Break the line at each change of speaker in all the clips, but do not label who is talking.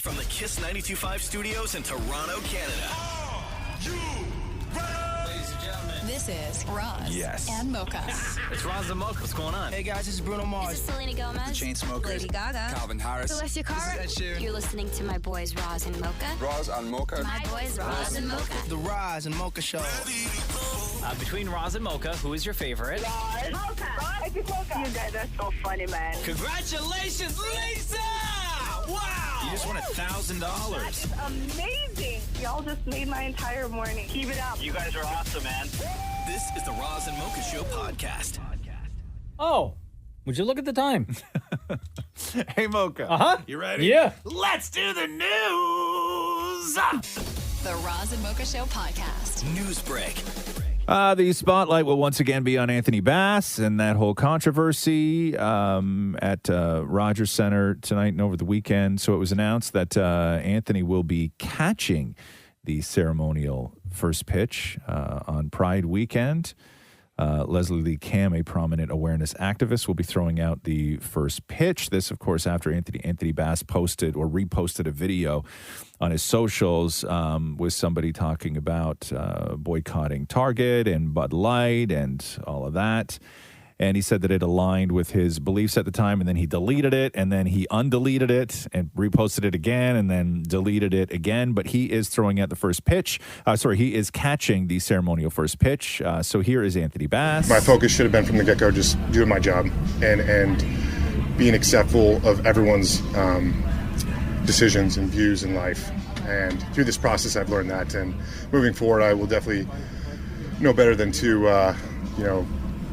From the Kiss 92.5 studios in Toronto, Canada.
Ladies and gentlemen.
This is Roz and Mocha.
It's Roz and Mocha. What's going on?
Hey guys, this is Bruno Mars.
This is Selena Gomez.
The Chainsmokers.
Lady Gaga.
Calvin Harris.
Celestia Cara.
This is Ed Sheeran.
You're listening to my boys Roz and Mocha.
Roz and Mocha.
My boys Roz and Mocha.
The Roz and Mocha Show.
Between Roz and Mocha, who is your favorite?
Mocha. Roz, you guys are so funny, man.
Congratulations, Lisa! Wow!
You just won $1,000.
That's amazing. Y'all just made my entire morning. Keep it up.
You guys are awesome, man. This is the Roz and Mocha Show podcast.
Oh, would you look at the time?
Hey, Mocha.
Uh-huh.
You ready?
Yeah.
Let's do the news.
The Roz and Mocha Show podcast.
News break.
The spotlight will once again be on Anthony Bass and that whole controversy at Rogers Center tonight and over the weekend. So it was announced that Anthony will be catching the ceremonial first pitch on Pride weekend. Leslie Lee Kam, a prominent awareness activist, will be throwing out the first pitch. This, of course, after Anthony Bass posted or reposted a video on his socials with somebody talking about boycotting Target and Bud Light and all of that. And he said that it aligned with his beliefs at the time, and then he deleted it, and then he undeleted it and reposted it again, and then deleted it again. But he is throwing out the first pitch. He is catching the ceremonial first pitch. So here is Anthony Bass.
My focus should have been from the get-go just doing my job and being acceptful of everyone's decisions and views in life. And through this process, I've learned that. And moving forward, I will definitely know better than to,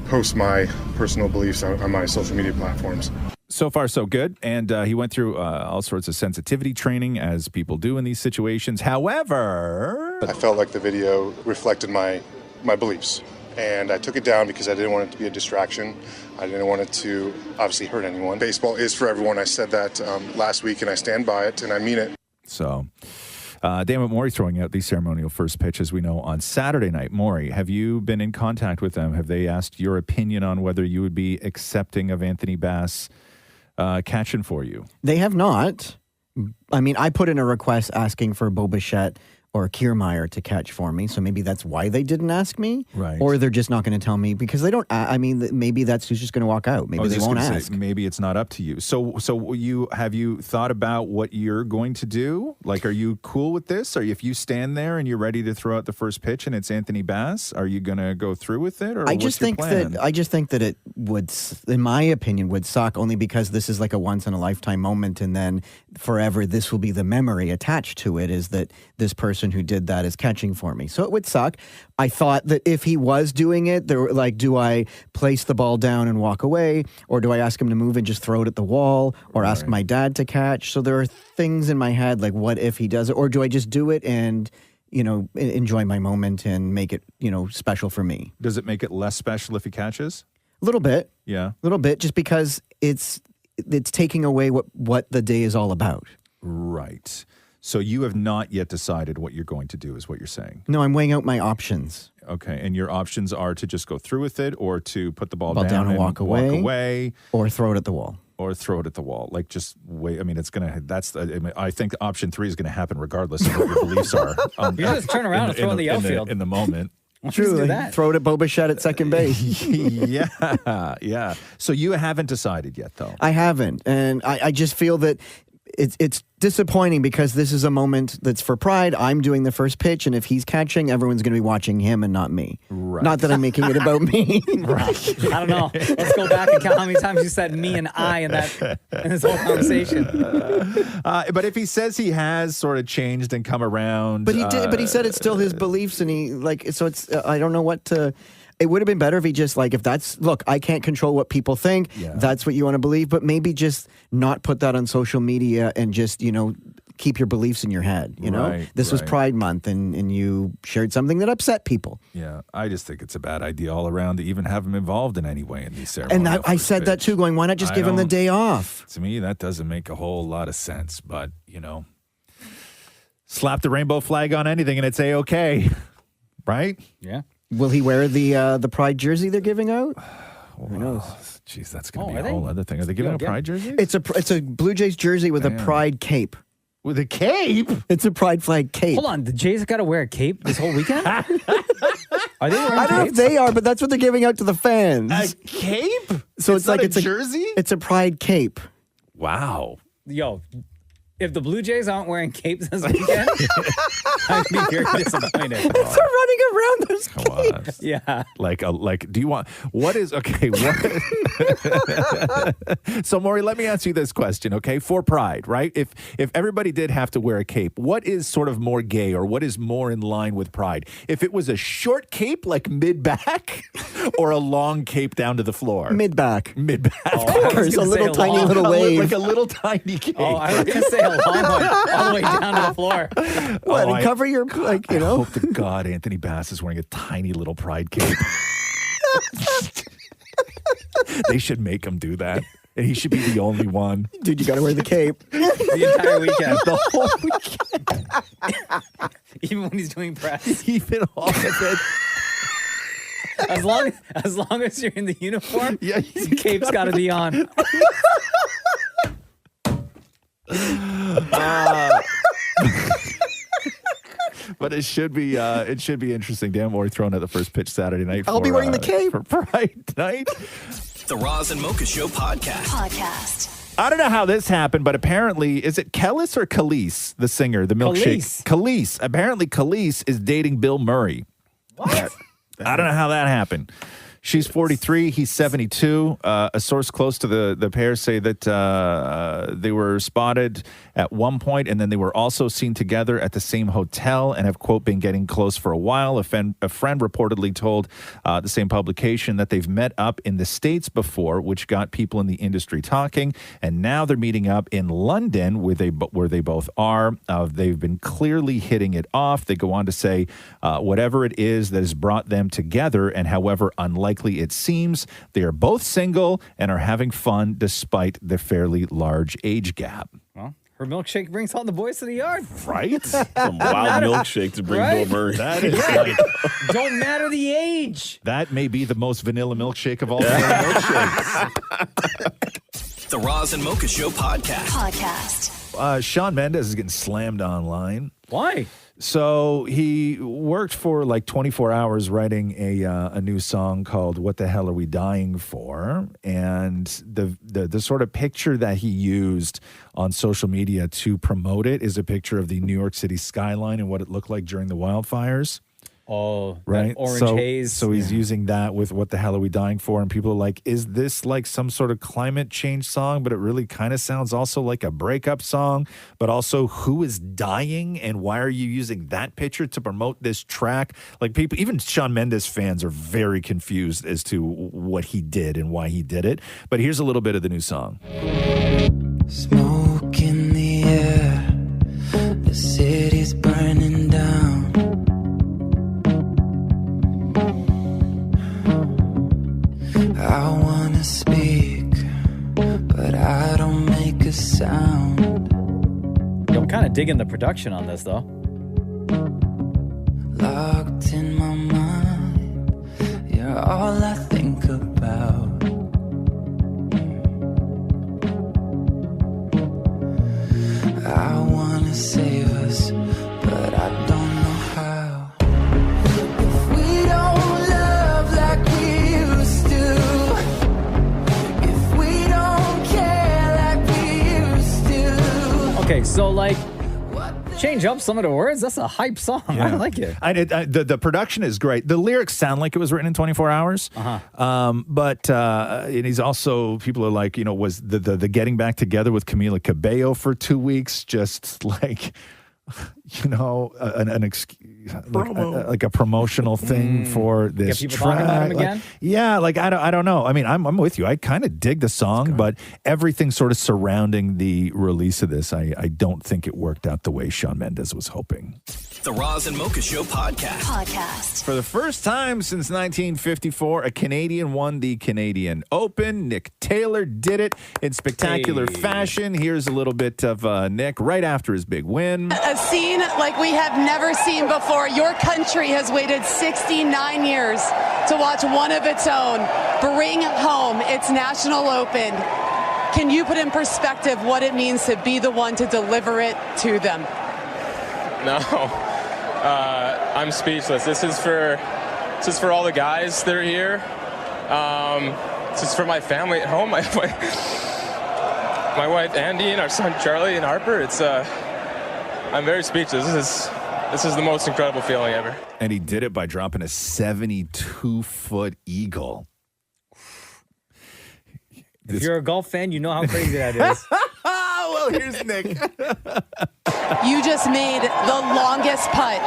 post my personal beliefs on my social media platforms.
So far, so good. And he went through all sorts of sensitivity training, as people do in these situations. However,
I felt like the video reflected my beliefs. And I took it down because I didn't want it to be a distraction. I didn't want it to obviously hurt anyone. Baseball is for everyone. I said that last week, and I stand by it, and I mean it.
So, Dammit Maury throwing out the ceremonial first pitch, as we know, on Saturday night. Maury, have you been in contact with them? Have they asked your opinion on whether you would be accepting of Anthony Bass catching for you?
They have not. I mean, I put in a request asking for Bo Bichette or Kiermaier to catch for me, so maybe that's why they didn't ask me.
Right.
Or they're just not going to tell me because they don't. I mean, maybe that's who's just going to walk out. Maybe they won't ask.
Maybe it's not up to you. So have you thought about what you're going to do? Like, are you cool with this? Or if you stand there and you're ready to throw out the first pitch and it's Anthony Bass, are you going to go through with it? Or
I just think that it would, in my opinion, would suck only because this is like a once in a lifetime moment, and then forever this will be the memory attached to it. Is that this person who did that is catching for me. So it would suck. I thought that if he was doing it, do I place the ball down and walk away? Or do I ask him to move and just throw it at the wall? Or ask my dad to catch? So there are things in my head like, what if he does it? Or do I just do it and, enjoy my moment and make it, special for me?
Does it make it less special if he catches?
A little bit.
Yeah.
A little bit, just because it's taking away what the day is all about.
Right. So you have not yet decided what you're going to do, is what you're saying?
No, I'm weighing out my options.
Okay, and your options are to just go through with it, or to put the ball
down and walk
away,
or throw it at the wall.
Like, just wait. I mean, I think option 3 is going to happen regardless of what your beliefs are.
You just turn around and throw in the outfield.
In the moment.
Truly, throw it at Bo Bichette at second base.
Yeah. So you haven't decided yet, though.
I haven't, and I just feel that it's disappointing because this is a moment that's for Pride. I'm doing the first pitch, and if he's catching, everyone's going to be watching him and not me.
Right.
Not that I'm making it about me.
Right. I don't know. Let's go back and count how many times you said me and I in this whole conversation.
But if he says he has sort of changed and come around,
but he did. But he said it's still his beliefs, and so it's. I don't know what to. It would have been better if he just look, I can't control what people think. Yeah. That's what you want to believe, but maybe just not put that on social media and just, keep your beliefs in your head. This was Pride Month and you shared something that upset people.
Yeah. I just think it's a bad idea all around to even have him involved in any way in these ceremonies.
And I said that too, going, why not just give him the day off?
To me, that doesn't make a whole lot of sense, but, slap the rainbow flag on anything and it's A-okay. Right?
Yeah.
Will he wear the Pride jersey they're giving out?
Who knows? Jeez, that's going to be a whole other thing. Are they giving a Pride jersey?
It's a Blue Jays jersey with a Pride cape.
With a cape?
It's a pride flag cape.
Hold on, the Jays got to wear a cape this whole weekend? Are they wearing
I don't know if
capes?
they are, but that's what they're giving out to the fans.
A cape?
So it's like
it's a jersey?
It's a pride cape.
Wow.
Yo, if the Blue Jays aren't wearing capes this weekend, I'd be very disappointed.
They're running around those
Come on.
Yeah.
Like, do you want, what is, okay, so Maury, let me ask you this question, okay, for pride, right? If everybody did have to wear a cape, what is sort of more gay or what is more in line with pride? If it was a short cape, like mid-back, or a long cape down to the floor?
Mid-back.
Mid-back.
Of course, a little tiny little wave.
Like a little tiny cape.
Oh, I was going to say a long one, all the way down to the floor.
What, and cover your, like, you know?
I hope to God Anthony Bass is wearing a tiny little pride cape. They should make him do that. And he should be the only one.
Dude, you got to wear the cape.
The entire weekend.
The whole weekend.
Even when he's doing press.
Even all of it.
As long as you're in the uniform,
Yeah,
the cape's got to be on.
But it should be interesting. Dan Moore thrown at the first pitch Saturday night.
I'll be wearing the cape
for Pride Night.
The Roz and Mocha Show podcast.
I don't know how this happened, but apparently, is it Kelis or Kelis, the singer, the milkshake? Kelis. Apparently, Kelis is dating Bill Murray.
What?
I don't know how that happened. She's 43. He's 72. A source close to the pair say that they were spotted at one point, and then they were also seen together at the same hotel and have, quote, been getting close for a while. A friend reportedly told the same publication that they've met up in the States before, which got people in the industry talking. And now they're meeting up in London, where they both are. They've been clearly hitting it off. They go on to say whatever it is that has brought them together, and however unlikely it seems, they are both single and are having fun despite the fairly large age gap.
Well, her milkshake brings all the boys to the yard.
Right?
Some wild milkshake to bring
Right?
Bill Murray.
That is like,
Don't matter the age.
that may be the most vanilla milkshake of all vanilla milkshakes.
The Roz and Mocha Show podcast.
Shawn Mendes is getting slammed online.
Why?
So he worked for like 24 hours writing a new song called "What the Hell Are We Dying For?" And the sort of picture that he used on social media to promote it is a picture of the New York City skyline and what it looked like during the wildfires.
Oh,
Right,
orange haze.
So he's using that with "What the Hell Are We Dying For?" And people are like, "Is this like some sort of climate change song?" But it really kind of sounds also like a breakup song. But also, who is dying, and why are you using that picture to promote this track? Like people, even Shawn Mendes fans are very confused as to what he did and why he did it. But here's a little bit of the new song.
Smoke in the air, the city's burning down. I wanna speak, but I don't make a sound.
Yo, I'm kind of digging the production on this, though.
Locked in my mind, you're all I think about. I wanna save us, but I don't know how. If we don't love like we used to, if we don't care like we used to.
Okay, so like, change up some of the words. That's a hype song. I like it.
The production is great. The lyrics sound like it was written in 24 hours. But and he's also, people are like, you know, was the getting back together with Camila Cabello for 2 weeks just like, you know, like a promotional thing for this
Get people
track.
talking about him again?
I don't know. I mean, I'm with you. I kind of dig the song, but everything sort of surrounding the release of this, I don't think it worked out the way Shawn Mendes was hoping.
The Roz and Mocha Show podcast.
For the first time since 1954, a Canadian won the Canadian Open. Nick Taylor did it in spectacular fashion. Here's a little bit of Nick right after his big win.
A scene like we have never seen before. Your country has waited 69 years to watch one of its own bring home its National Open. Can you put in perspective what it means to be the one to deliver it to them?
No, I'm speechless. This is for all the guys that are here. This is for my family at home. My wife Andy and our son Charlie and Harper. I'm very speechless. This is the most incredible feeling ever.
And he did it by dropping a 72-foot eagle.
If you're a golf fan, you know how crazy that is.
Well, here's Nick.
You just made the longest putt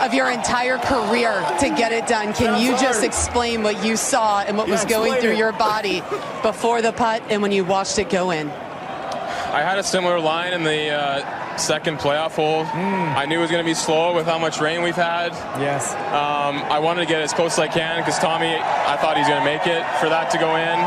of your entire career to get it done. Can you just explain what you saw and what was going through your body before the putt and when you watched it go in?
I had a similar line in the second playoff hole. I knew it was going to be slow with how much rain we've had.
Yes.
I wanted to get as close as I can because Tommy, I thought he's going to make it. For that to go in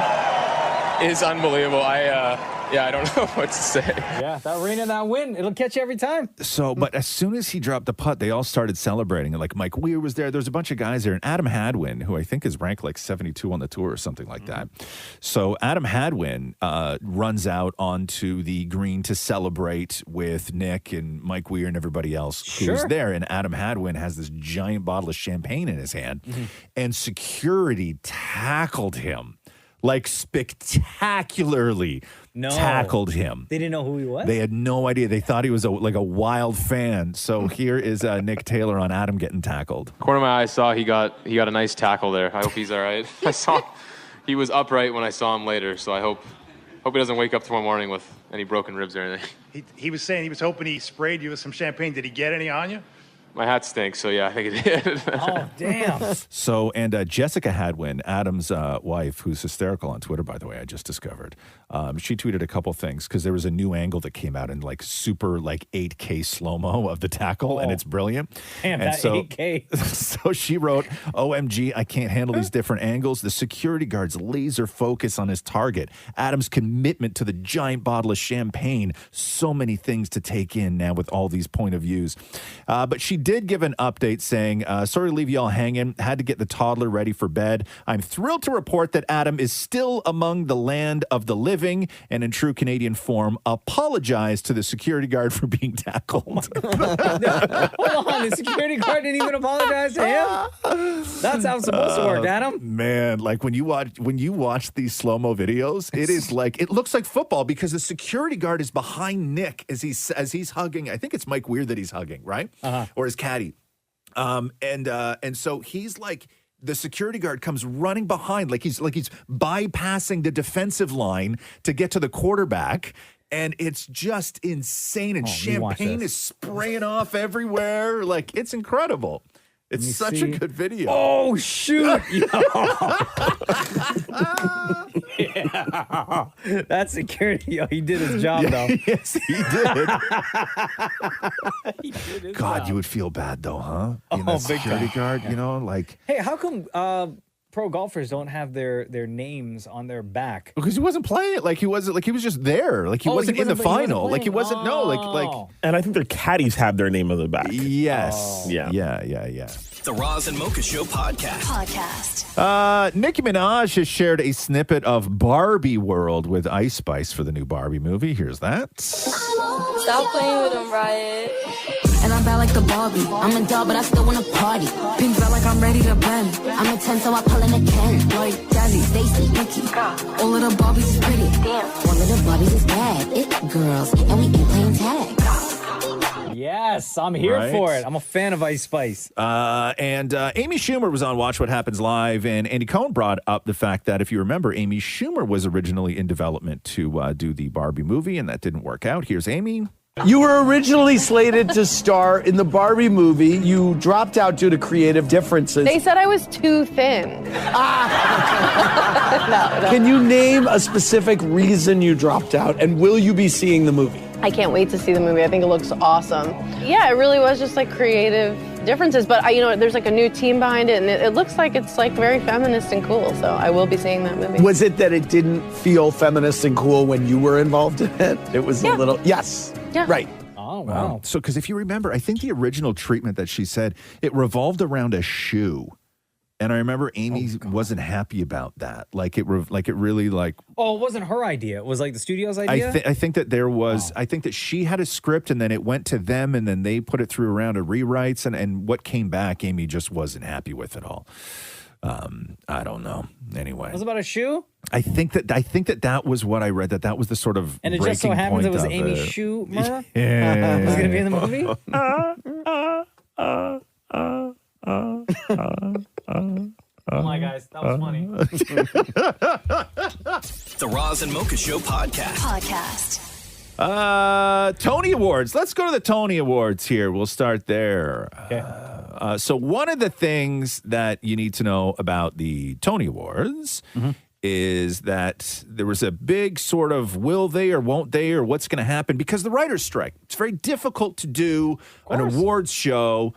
is unbelievable. I don't know what to say.
Yeah, that rain and that wind, it'll catch you every time.
So, but as soon as he dropped the putt, they all started celebrating. And like Mike Weir was there. There's a bunch of guys there. And Adam Hadwin, who I think is ranked like 72 on the tour or something like that. So Adam Hadwin runs out onto the green to celebrate with Nick and Mike Weir and everybody else who's there. And Adam Hadwin has this giant bottle of champagne in his hand. And security tackled him. Like spectacularly tackled him.
They didn't know who he was?
They had no idea. They thought he was like a wild fan. So here is Nick Taylor on Adam getting tackled.
Corner of my eye saw he got a nice tackle there. I hope he's all right. I saw he was upright when I saw him later, so I hope he doesn't wake up tomorrow morning with any broken ribs or anything.
He was saying he was hoping he sprayed you with some champagne. Did he get any on you?
My hat stinks, so yeah, I think it did.
Oh, damn.
So, and Jessica Hadwin, Adam's wife, who's hysterical on Twitter, by the way, I just discovered. She tweeted a couple things because there was a new angle that came out in like super like 8K slow-mo of the tackle, and it's brilliant.
Damn,
and
that
so,
8K.
So she wrote, OMG, I can't handle these different angles. The security guard's laser focus on his target. Adam's commitment to the giant bottle of champagne. So many things to take in now with all these point of views. But she did give an update saying, sorry to leave you all hanging. Had to get the toddler ready for bed. I'm thrilled to report that Adam is still among the land of the living and in true Canadian form, apologize to the security guard for being tackled.
Hold on, the security guard didn't even apologize to him? That's how it's supposed to work, Adam.
Man, like when you watch these slow-mo videos, it is like, it looks like football because the security guard is behind Nick as he's hugging. I think it's Mike Weir that he's hugging, right? Or his caddy. And so he's like, the security guard comes running behind, like he's bypassing the defensive line to get to the quarterback. And it's just insane. And champagne is spraying off everywhere. Like, it's incredible. It's such a good video.
Oh, shoot. Yeah. That security, he did his job, though.
Yes, he did.
He did his
God,
job.
you would feel bad, though, huh? Being that
big
security
time.
guard, you know, like.
Hey, how come pro golfers don't have their names on their back?
Because he wasn't playing it. Like he was just there. Like he wasn't in the final. Like he wasn't. No. Like.
And I think their caddies have their name on the back.
Yes.
Yeah.
Yeah.
The Roz and Mocha Show podcast.
Nicki Minaj has shared a snippet of Barbie World with Ice Spice for the new Barbie movie. Here's that.
Stop playing with him, Riot. And I'm bad like the Barbie. I'm a doll, but I still wanna party. Pink felt like I'm ready to bend. I'm a 10, so I pull in a 10. Like Jazzy, Stacy, Nikki. All of the Barbies is pretty. Damn. All of the Barbies is bad. It girls, and we ain't playing tag.
Yes, I'm here for it. I'm a fan of Ice Spice.
And Amy Schumer was on Watch What Happens Live, and Andy Cohen brought up the fact that, if you remember, Amy Schumer was originally in development to do the Barbie movie, and that didn't work out. Here's Amy.
You were originally slated to star in the Barbie movie. You dropped out due to creative differences.
They said I was too thin. No.
Can you name a specific reason you dropped out, and will you be seeing the movie?
I can't wait to see the movie. I think it looks awesome. Yeah, it really was just like creative differences, but there's like a new team behind it, and it looks like it's like very feminist and cool, so I will be seeing that movie.
Was it that it didn't feel feminist and cool when you were involved in it? It was a little, yes.
Yeah.
Right.
Oh, wow.
So, because if you remember, I think the original treatment that she said, it revolved around a shoe. And I remember Amy wasn't happy about that. Like it really like.
Oh, it wasn't her idea. It was like the studio's idea?
I think that there was, I think that she had a script and then it went to them and then they put it through a round of rewrites and what came back, Amy just wasn't happy with it all. I don't know. Anyway.
Was it about a shoe?
I think that was what I read, that was the sort of
And it just so
breaking
happens
point
it was
of
Amy's
it.
shoe, Mara?
Yeah.
Was it going to be in the movie? Oh my guys, that was funny.
The Roz and Mocha Show podcast.
Tony Awards. Let's go to the Tony Awards here. We'll start there.
Okay.
So one of the things that you need to know about the Tony Awards is that there was a big sort of will they or won't they or what's going to happen because the writer's strike. It's very difficult to do an awards show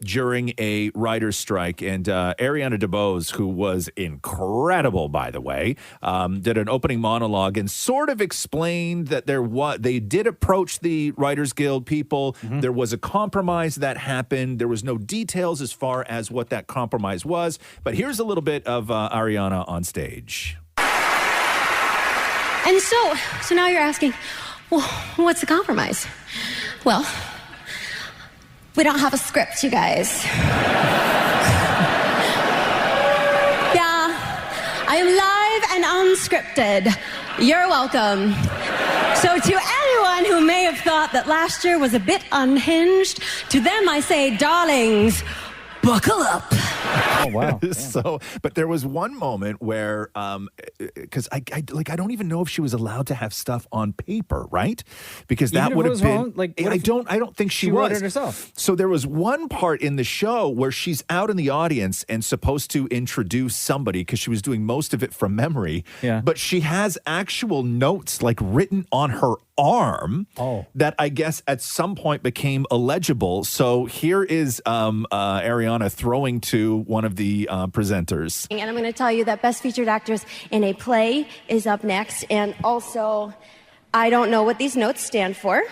during a writer's strike. And Ariana DeBose, who was incredible, by the way, did an opening monologue and sort of explained that they did approach the Writers Guild people. There was a compromise that happened. There was no details as far as what that compromise was. But here's a little bit of Ariana on stage.
And so now you're asking, well, what's the compromise? Well, we don't have a script, you guys. Yeah, I am live and unscripted. You're welcome. So to anyone who may have thought that last year was a bit unhinged, to them I say, darlings, buckle up.
Oh, wow.
But there was one moment where, because I don't even know if she was allowed to have stuff on paper, right? Because
Even
that
if
would
it
have
was
been.
wrong, like, what
I
if
don't think she
wrote
was
it herself?
So there was one part in the show where she's out in the audience and supposed to introduce somebody because she was doing most of it from memory.
Yeah.
But she has actual notes like written on her arm that I guess at some point became illegible. So here is Ariana throwing to one of the presenters.
And I'm going to tell you that Best Featured Actress in a Play is up next. And also, I don't know what these notes stand for.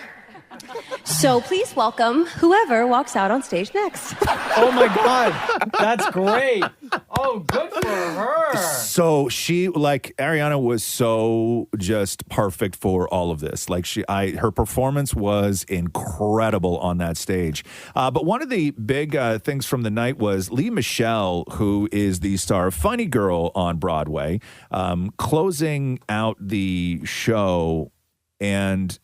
So please welcome whoever walks out on stage next.
Oh my God, that's great. Oh, good for her.
So she, like, Ariana was so just perfect for all of this. Like her performance was incredible on that stage. But one of the big things from the night was Lea Michele, who is the star of Funny Girl on Broadway, closing out the show. And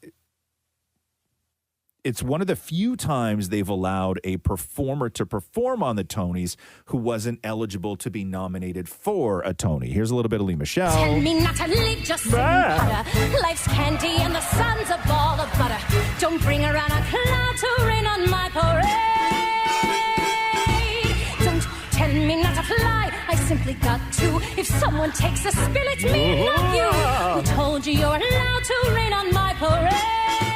it's one of the few times they've allowed a performer to perform on the Tonys who wasn't eligible to be nominated for a Tony. Here's a little bit of Lea Michele.
Tell me not to live just in butter. Life's candy and the sun's a ball of butter. Don't bring around a cloud to rain on my parade. Don't tell me not to fly. I simply got to. If someone takes a spill, it's me, not you. Who told you you're allowed to rain on my parade?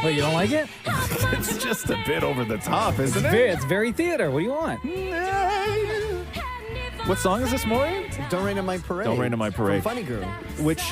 Wait, you don't like it?
It's just a bit over the top, isn't
It's very theater. What do you want?
What song is this, Maureen?
Don't Rain on My Parade.
Don't Rain on My Parade.
From Funny Girl.
Which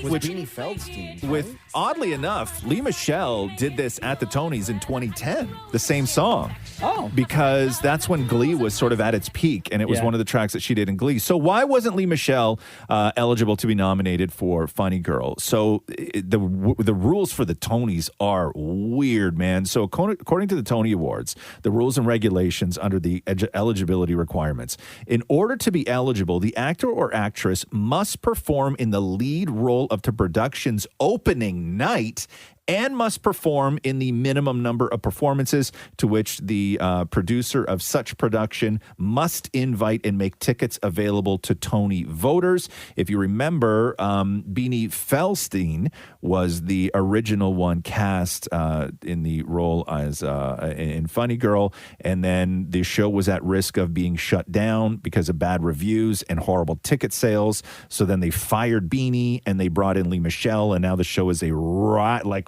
Beanie Feldstein.
With, oddly enough, Lea Michele did this at the Tonys in 2010, the same song.
Oh.
Because that's when Glee was sort of at its peak, and it was one of the tracks that she did in Glee. So why wasn't Lea Michele eligible to be nominated for Funny Girl? So the rules for the Tonys are weird, man. So according to the Tony Awards, the rules and regulations under the eligibility requirements, in order to be eligible, the actor or actress must perform in the lead role of the production's opening night and must perform in the minimum number of performances to which the producer of such production must invite and make tickets available to Tony voters. If you remember, Beanie Feldstein was the original one cast in the role as in Funny Girl, and then the show was at risk of being shut down because of bad reviews and horrible ticket sales. So then they fired Beanie and they brought in Lea Michele, and now the show is a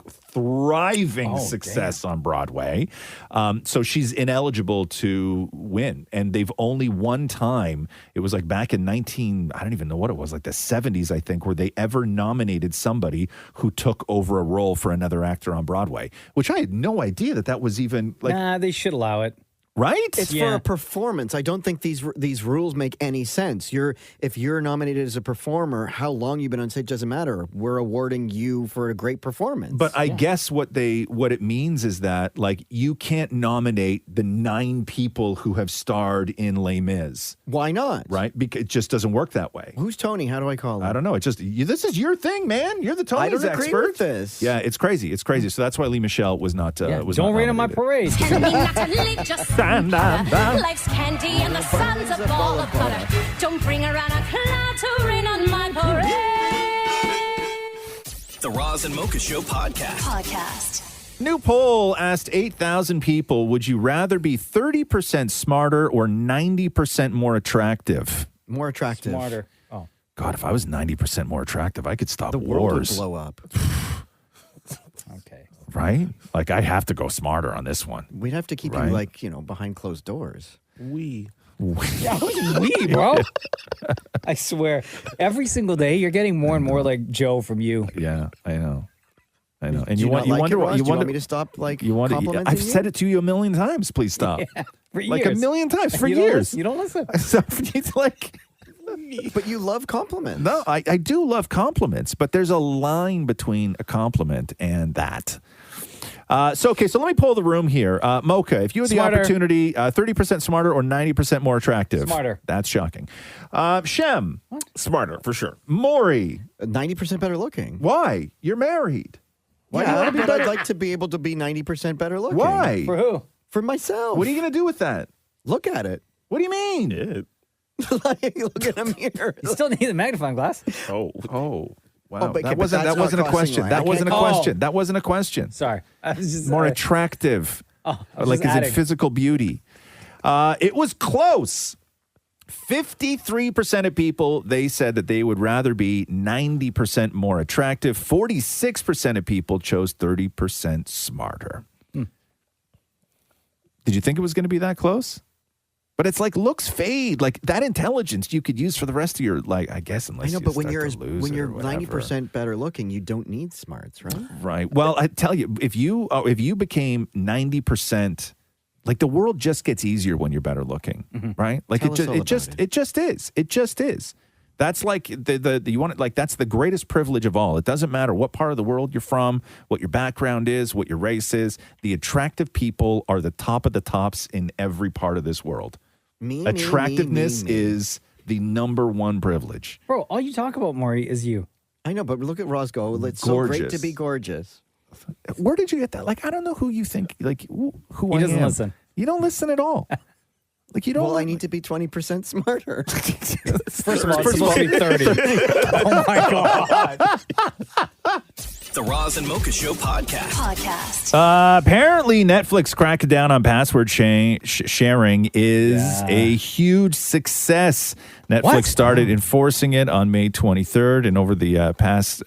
thriving success on Broadway. So she's ineligible to win. And they've only one time, it was like back in I don't even know what it was, like the 70s, I think, where they ever nominated somebody who took over a role for another actor on Broadway, which I had no idea that was even like.
Nah, they should allow it.
right?
It's for a performance. I don't think these rules make any sense. If you're nominated as a performer, how long you've been on stage doesn't matter. We're awarding you for a great performance.
But I guess what it means is that like you can't nominate the 9 people who have starred in Les Mis.
Why not?
Right? Because it just doesn't work that way.
Who's Tony? How do I call him?
I don't know. It's just this is your thing, man. You're the Tony's
I don't
expert.
agree with this.
Yeah, it's crazy. It's crazy. So that's why Lee Michelle was not. Was
don't
not
rain on my
nominated.
parade.
Tell me not to leave, just life's candy and the sun's a ball of butter. Don't bring around a cloud to rain on my parade.
The Roz and Mocha Show podcast.
New poll asked 8,000 people, would you rather be 30% smarter or 90% more attractive?
More attractive.
Smarter. Oh.
God, if I was 90% more attractive, I could stop
The world would
wars.
blow up.
Okay.
Right? Like, I have to go smarter on this one.
We'd have to keep
Right?
you, like, behind closed doors.
Yeah, who's we, bro? I swear, every single day you're getting more and more like Joe from you.
Yeah, I know. And
Do you not like it, Ross? Do you want me to stop, complimenting
I've
you?
said it to you a million times. Please stop.
Yeah, for
Like a
years.
million times for
You don't
years.
You don't listen.
So it's like,
But you love compliments.
no, I do love compliments, but there's a line between a compliment and that. So let me poll the room here. Mocha, if you had the
Smarter.
opportunity, 30% smarter or 90% more attractive?
Smarter.
That's shocking. Shem.
Smarter, for sure.
Maury.
90% better looking.
Why? You're married. Why do you
Yeah,
want to be
but
better?
I'd like to be able to be 90% better looking.
Why?
For who?
For myself.
What are you going to do with that?
Look at it.
What do you mean?
Look at a mirror.
You still need a magnifying glass.
Oh. Wow.
but- okay,
that
but
wasn't
that's
that wasn't
not
a
crossing
question.
line.
That
I
wasn't a
can't-
question. That wasn't a question.
Sorry. I was just
More attractive.
I was
Like,
just
is it
adding.
physical beauty? It was close. 53% of people, they said that they would rather be 90% more attractive. 46% of people chose 30% smarter. Did you think it was going to be that close? But it's like looks fade. Like that intelligence you could use for the rest of your, like, I guess, unless
I know,
you
but when
start
you're
to lose
when
it
you're
or whatever.
90% better looking, you don't need smarts, right?
Right. Well, I tell you, if you became 90%, like the world just gets easier when you're better looking, right? Like
Tell us all
it just is. It just is. That's like the you want it, like that's the greatest privilege of all. It doesn't matter what part of the world you're from, what your background is, what your race is. The attractive people are the top of the tops in every part of this world. Attractiveness is the number one privilege.
Bro, all you talk about, Maury, is you.
I know, but look at Roscoe. It's so great to
Gorgeous.
be gorgeous.
Where did you get that? Like, I don't know who you think, like, who
He
I
doesn't
am.
listen.
You don't listen at all. Like, you don't.
Well, I need to be 20% smarter.
First of all, it's supposed to be 30. Oh, my God.
The Roz and Mocha Show podcast.
Apparently, Netflix cracking down on password sharing is a huge success. Netflix started enforcing it on May 23rd, and over the past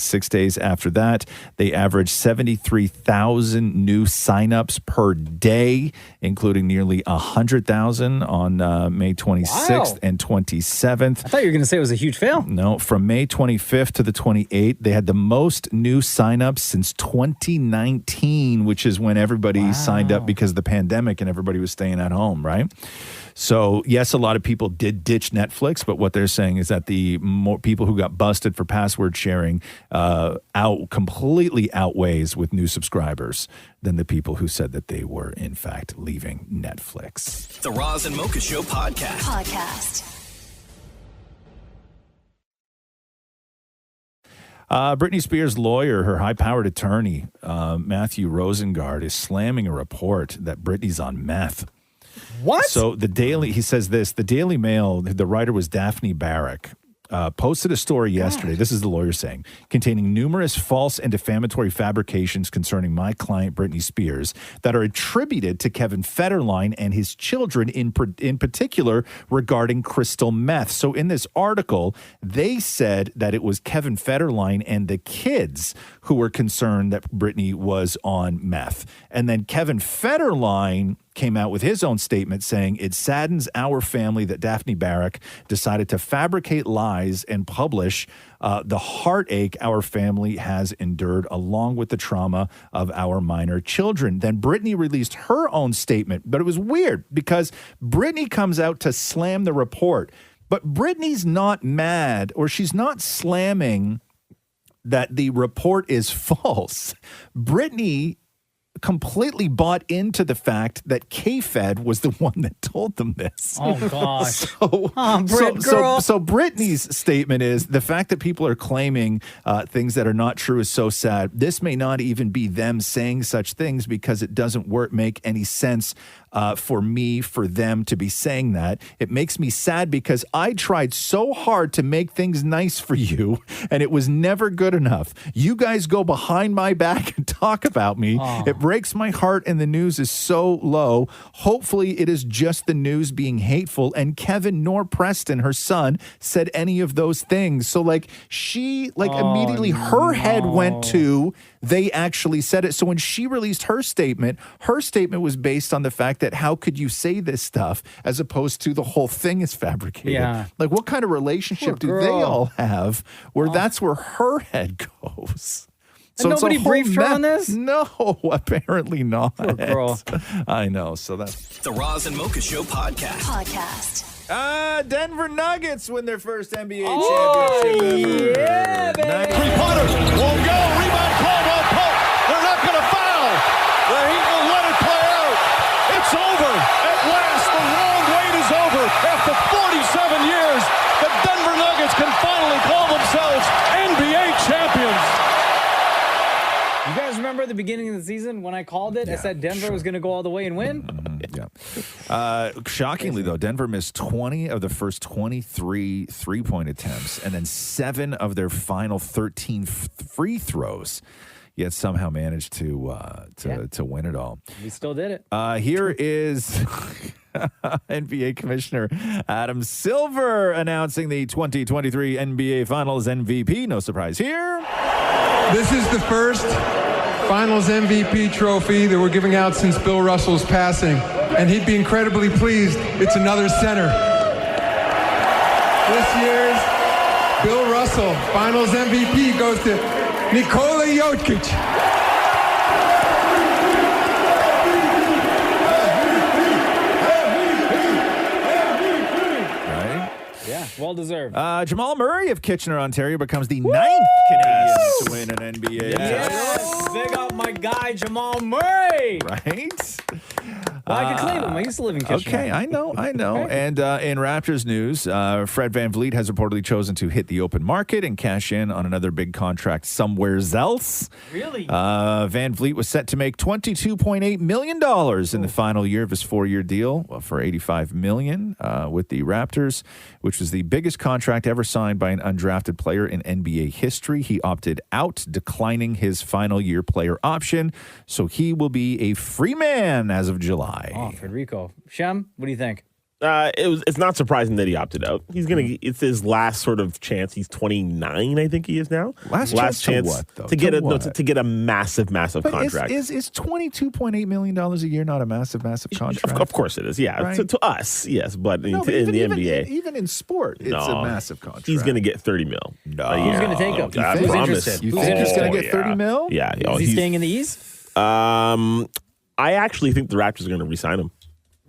6 days after that, they averaged 73,000 new signups per day, including nearly 100,000 on May 26th and 27th.
I thought you were going to say it was a huge fail.
No, from May 25th to the 28th, they had the most new signups since 2019, which is when everybody signed up because of the pandemic and everybody was staying at home, right? So, yes, a lot of people did ditch Netflix, but what they're saying is that the more people who got busted for password sharing completely outweighs with new subscribers than the people who said that they were, in fact, leaving Netflix.
The Roz and Mocha Show podcast.
Britney Spears' lawyer, her high-powered attorney, Matthew Rosengard, is slamming a report that Britney's on meth.
What?
So he says this, the Daily Mail, the writer was Daphne Barrick, posted a story yesterday, this is the lawyer saying, containing numerous false and defamatory fabrications concerning my client Britney Spears that are attributed to Kevin Federline and his children in particular regarding crystal meth. So in this article, they said that it was Kevin Federline and the kids who were concerned that Britney was on meth. And then Kevin Federline came out with his own statement saying, "It saddens our family that Daphne Barrick decided to fabricate lies and publish the heartache our family has endured, along with the trauma of our minor children." Then Britney released her own statement, but it was weird because Britney comes out to slam the report, but Britney's not mad, or she's not slamming that the report is false. Britney completely bought into the fact that K-Fed was the one that told them this.
Oh, gosh.
So Britney's statement is, the fact that people are claiming things that are not true is so sad. This may not even be them saying such things because it doesn't make any sense for them to be saying that. It makes me sad because I tried so hard to make things nice for you and it was never good enough. You guys go behind my back and talk about me. It breaks my heart and the news is so low. Hopefully it is just the news being hateful, and Kevin nor Preston, her son, said any of those things. So immediately her head went to, they actually said it. So when she released her statement was based on the fact that how could you say this stuff as opposed to the whole thing is fabricated.
Yeah.
Like, what kind of relationship do they all have where that's where her head goes?
And nobody briefed her on this?
No, apparently not.
Poor girl.
I know. So that's
The Roz and Mocha Show podcast.
Denver Nuggets win their first NBA
Yeah,
championship ever.
baby. Three-pointer won't go. Rebound Caldwell Pope. They're not going to foul. The Heat will let it play out. It's over. At last, the long wait is over. After 47 years, the Denver Nuggets can finally call themselves NBA champions.
You guys remember at the beginning of the season when I called it? I said Denver was going to go all the way and win.
Shockingly, though, Denver missed 20 of the first 23 three-point attempts and then 7 of their final 13 free throws, yet somehow managed to win it all.
We still did it.
Here is NBA Commissioner Adam Silver announcing the 2023 NBA Finals MVP. No surprise here.
This is the first Finals MVP trophy that we're giving out since Bill Russell's passing, and he'd be incredibly pleased. It's another center. This year's Bill Russell Finals MVP goes to Nikola Jokic.
Yeah, well deserved.
Jamal Murray of Kitchener, Ontario, becomes the 9th Canadian to win an NBA.
Yes. Big up my guy, Jamal Murray.
Right?
Well, I can claim him. I used to live in Kitchener.
Okay, I know. And in Raptors news, Fred VanVleet has reportedly chosen to hit the open market and cash in on another big contract somewhere else.
Really?
VanVleet was set to make $22.8 million in the final year of his 4-year deal for $85 million with the Raptors, which was the biggest contract ever signed by an undrafted player in NBA history. He opted out, declining his final year player option, so he will be a free man as of July.
Oh, Federico. Shem, what do you think?
It's not surprising that he opted out. He's gonna. It's his last sort of chance. He's 29, I think he is now.
Last chance to what, though?
To get
To
get a massive contract.
Is $22.8 million a year not a massive contract?
Of course it is. Yeah,
right?
to us, yes, but in the NBA,
even in sport, it's a massive contract.
He's going to get $30 million.
No,
who's going to take him?
I
Who's
promise.
interested?
You think he's going to get $30 million?
Yeah.
Is he staying in the East?
I actually think the Raptors are going to re-sign him.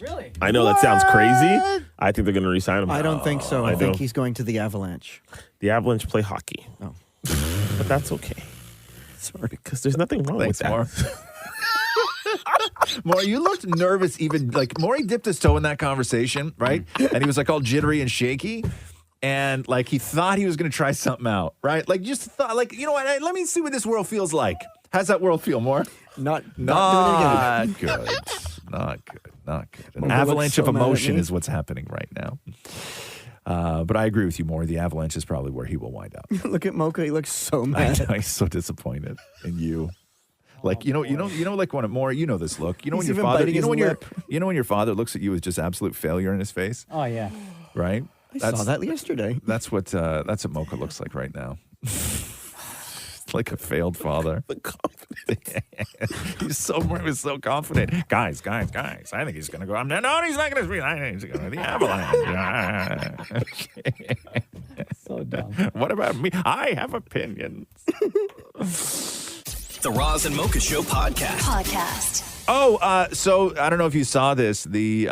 Really?
I know that sounds crazy. I think they're going to re-sign him.
I don't think so. I think he's going to the Avalanche.
The Avalanche play hockey.
Oh.
But that's okay.
Sorry.
Because there's nothing wrong with that.
Maury, you looked nervous even, like, Maury dipped his toe in that conversation, right? And he was, like, all jittery and shaky. And, like, he thought he was going to try something out, right? Like, just thought, like, you know what? Let me see what this world feels like. How's that world feel, Maury?
Not doing it again.
Not good. An avalanche of emotion is what's happening right now. But I agree with you, Maury. The Avalanche is probably where he will wind up.
Look at Mocha. He looks so
I
mad.
know, he's so disappointed in you. Like, you know, like when Maury, you know this look. You know
He's
when your
even
father,
biting his lip.
when your father looks at you with just absolute failure in his face,
Oh, yeah.
right?
I saw that yesterday.
That's what Mocha looks like right now. like a failed father. The confidence. He was so confident. Guys. I think he's going to go. No, he's not going to. I think he's going to the Avalanche.
So dumb.
What about me? I have opinions.
The Roz and Mocha Show podcast.
Oh, so I don't know if you saw this. The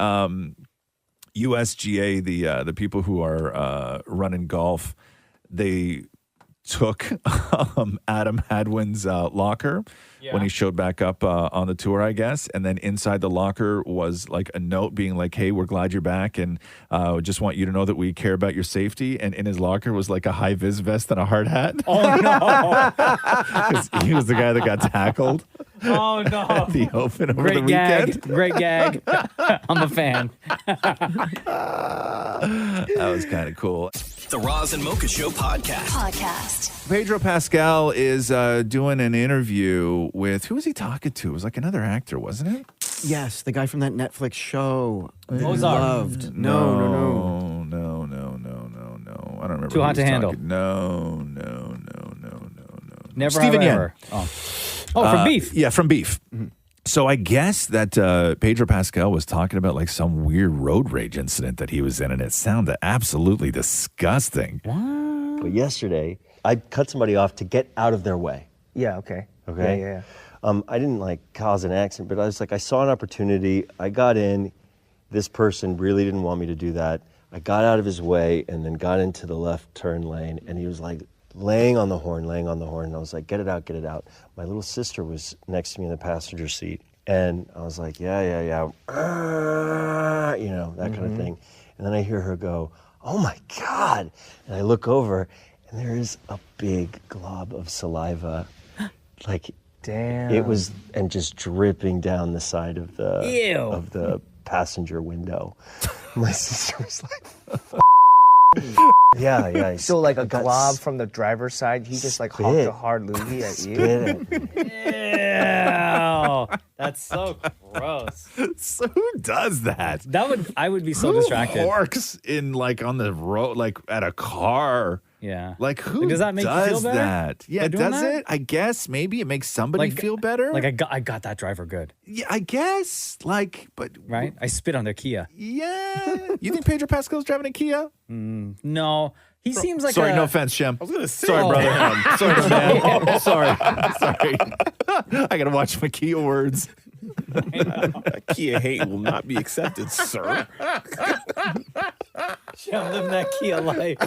USGA, the people who are running golf, they took Adam Hadwin's locker when he showed back up on the tour, I guess. And then inside the locker was like a note being like, hey, we're glad you're back. And just want you to know that we care about your safety. And in his locker was like a high-vis vest and a hard hat.
Oh, no.
'Cause he was the guy that got tackled.
Oh, no.
At the Open over
Great
the weekend.
Great gag. I'm a fan.
That was kind of cool.
The Roz and Mocha Show podcast.
Pedro Pascal is doing an interview with, who was he talking to? It was like another actor, wasn't it?
Yes, the guy from that Netflix show that you
Ozark.
loved.
No. I don't remember.
Too
who
Hot
he was
to Handle.
talking- No.
Never
Stephen
have I
Yen.
ever. Oh, from Beef.
Yeah, from Beef. So I guess that Pedro Pascal was talking about like some weird road rage incident that he was in, and it sounded absolutely disgusting.
But yesterday, I cut somebody off to get out of their way.
Yeah, okay.
Okay?
Yeah.
I didn't like cause an accident, but I was like, I saw an opportunity. I got in. This person really didn't want me to do that. I got out of his way and then got into the left turn lane, and he was like laying on the horn. And I was like, get it out. My little sister was next to me in the passenger seat, and I was like, yeah. You know, that kind of thing. And then I hear her go, oh my God. And I look over, and there is a big glob of saliva. Like,
damn.
It was, and just dripping down the side of the
Ew.
of the passenger window. My sister was like, yeah.
So like a
got
glob from the driver's side, he just like
spit.
honked a hard loogie at you.
Spit at me.
Ew. That's so gross.
So who does that?
I would be so
Who
distracted.
Horks in like on the road, like at a car.
Yeah.
Like who
Does that make you feel better
that? Yeah,
by doing
does
that?
it? I guess maybe it makes somebody feel better.
Like I got that driver good.
Yeah, I guess. Like, but
right? I spit on their Kia.
Yeah. You think Pedro Pascal's driving a Kia?
No. He seems like
Sorry,
a...
no offense, Shem.
I was going to say.
Sorry, brother. Sorry, man. Sorry. I got to watch my Kia words.
Kia hate will not be accepted, sir.
Shem, live that Kia life.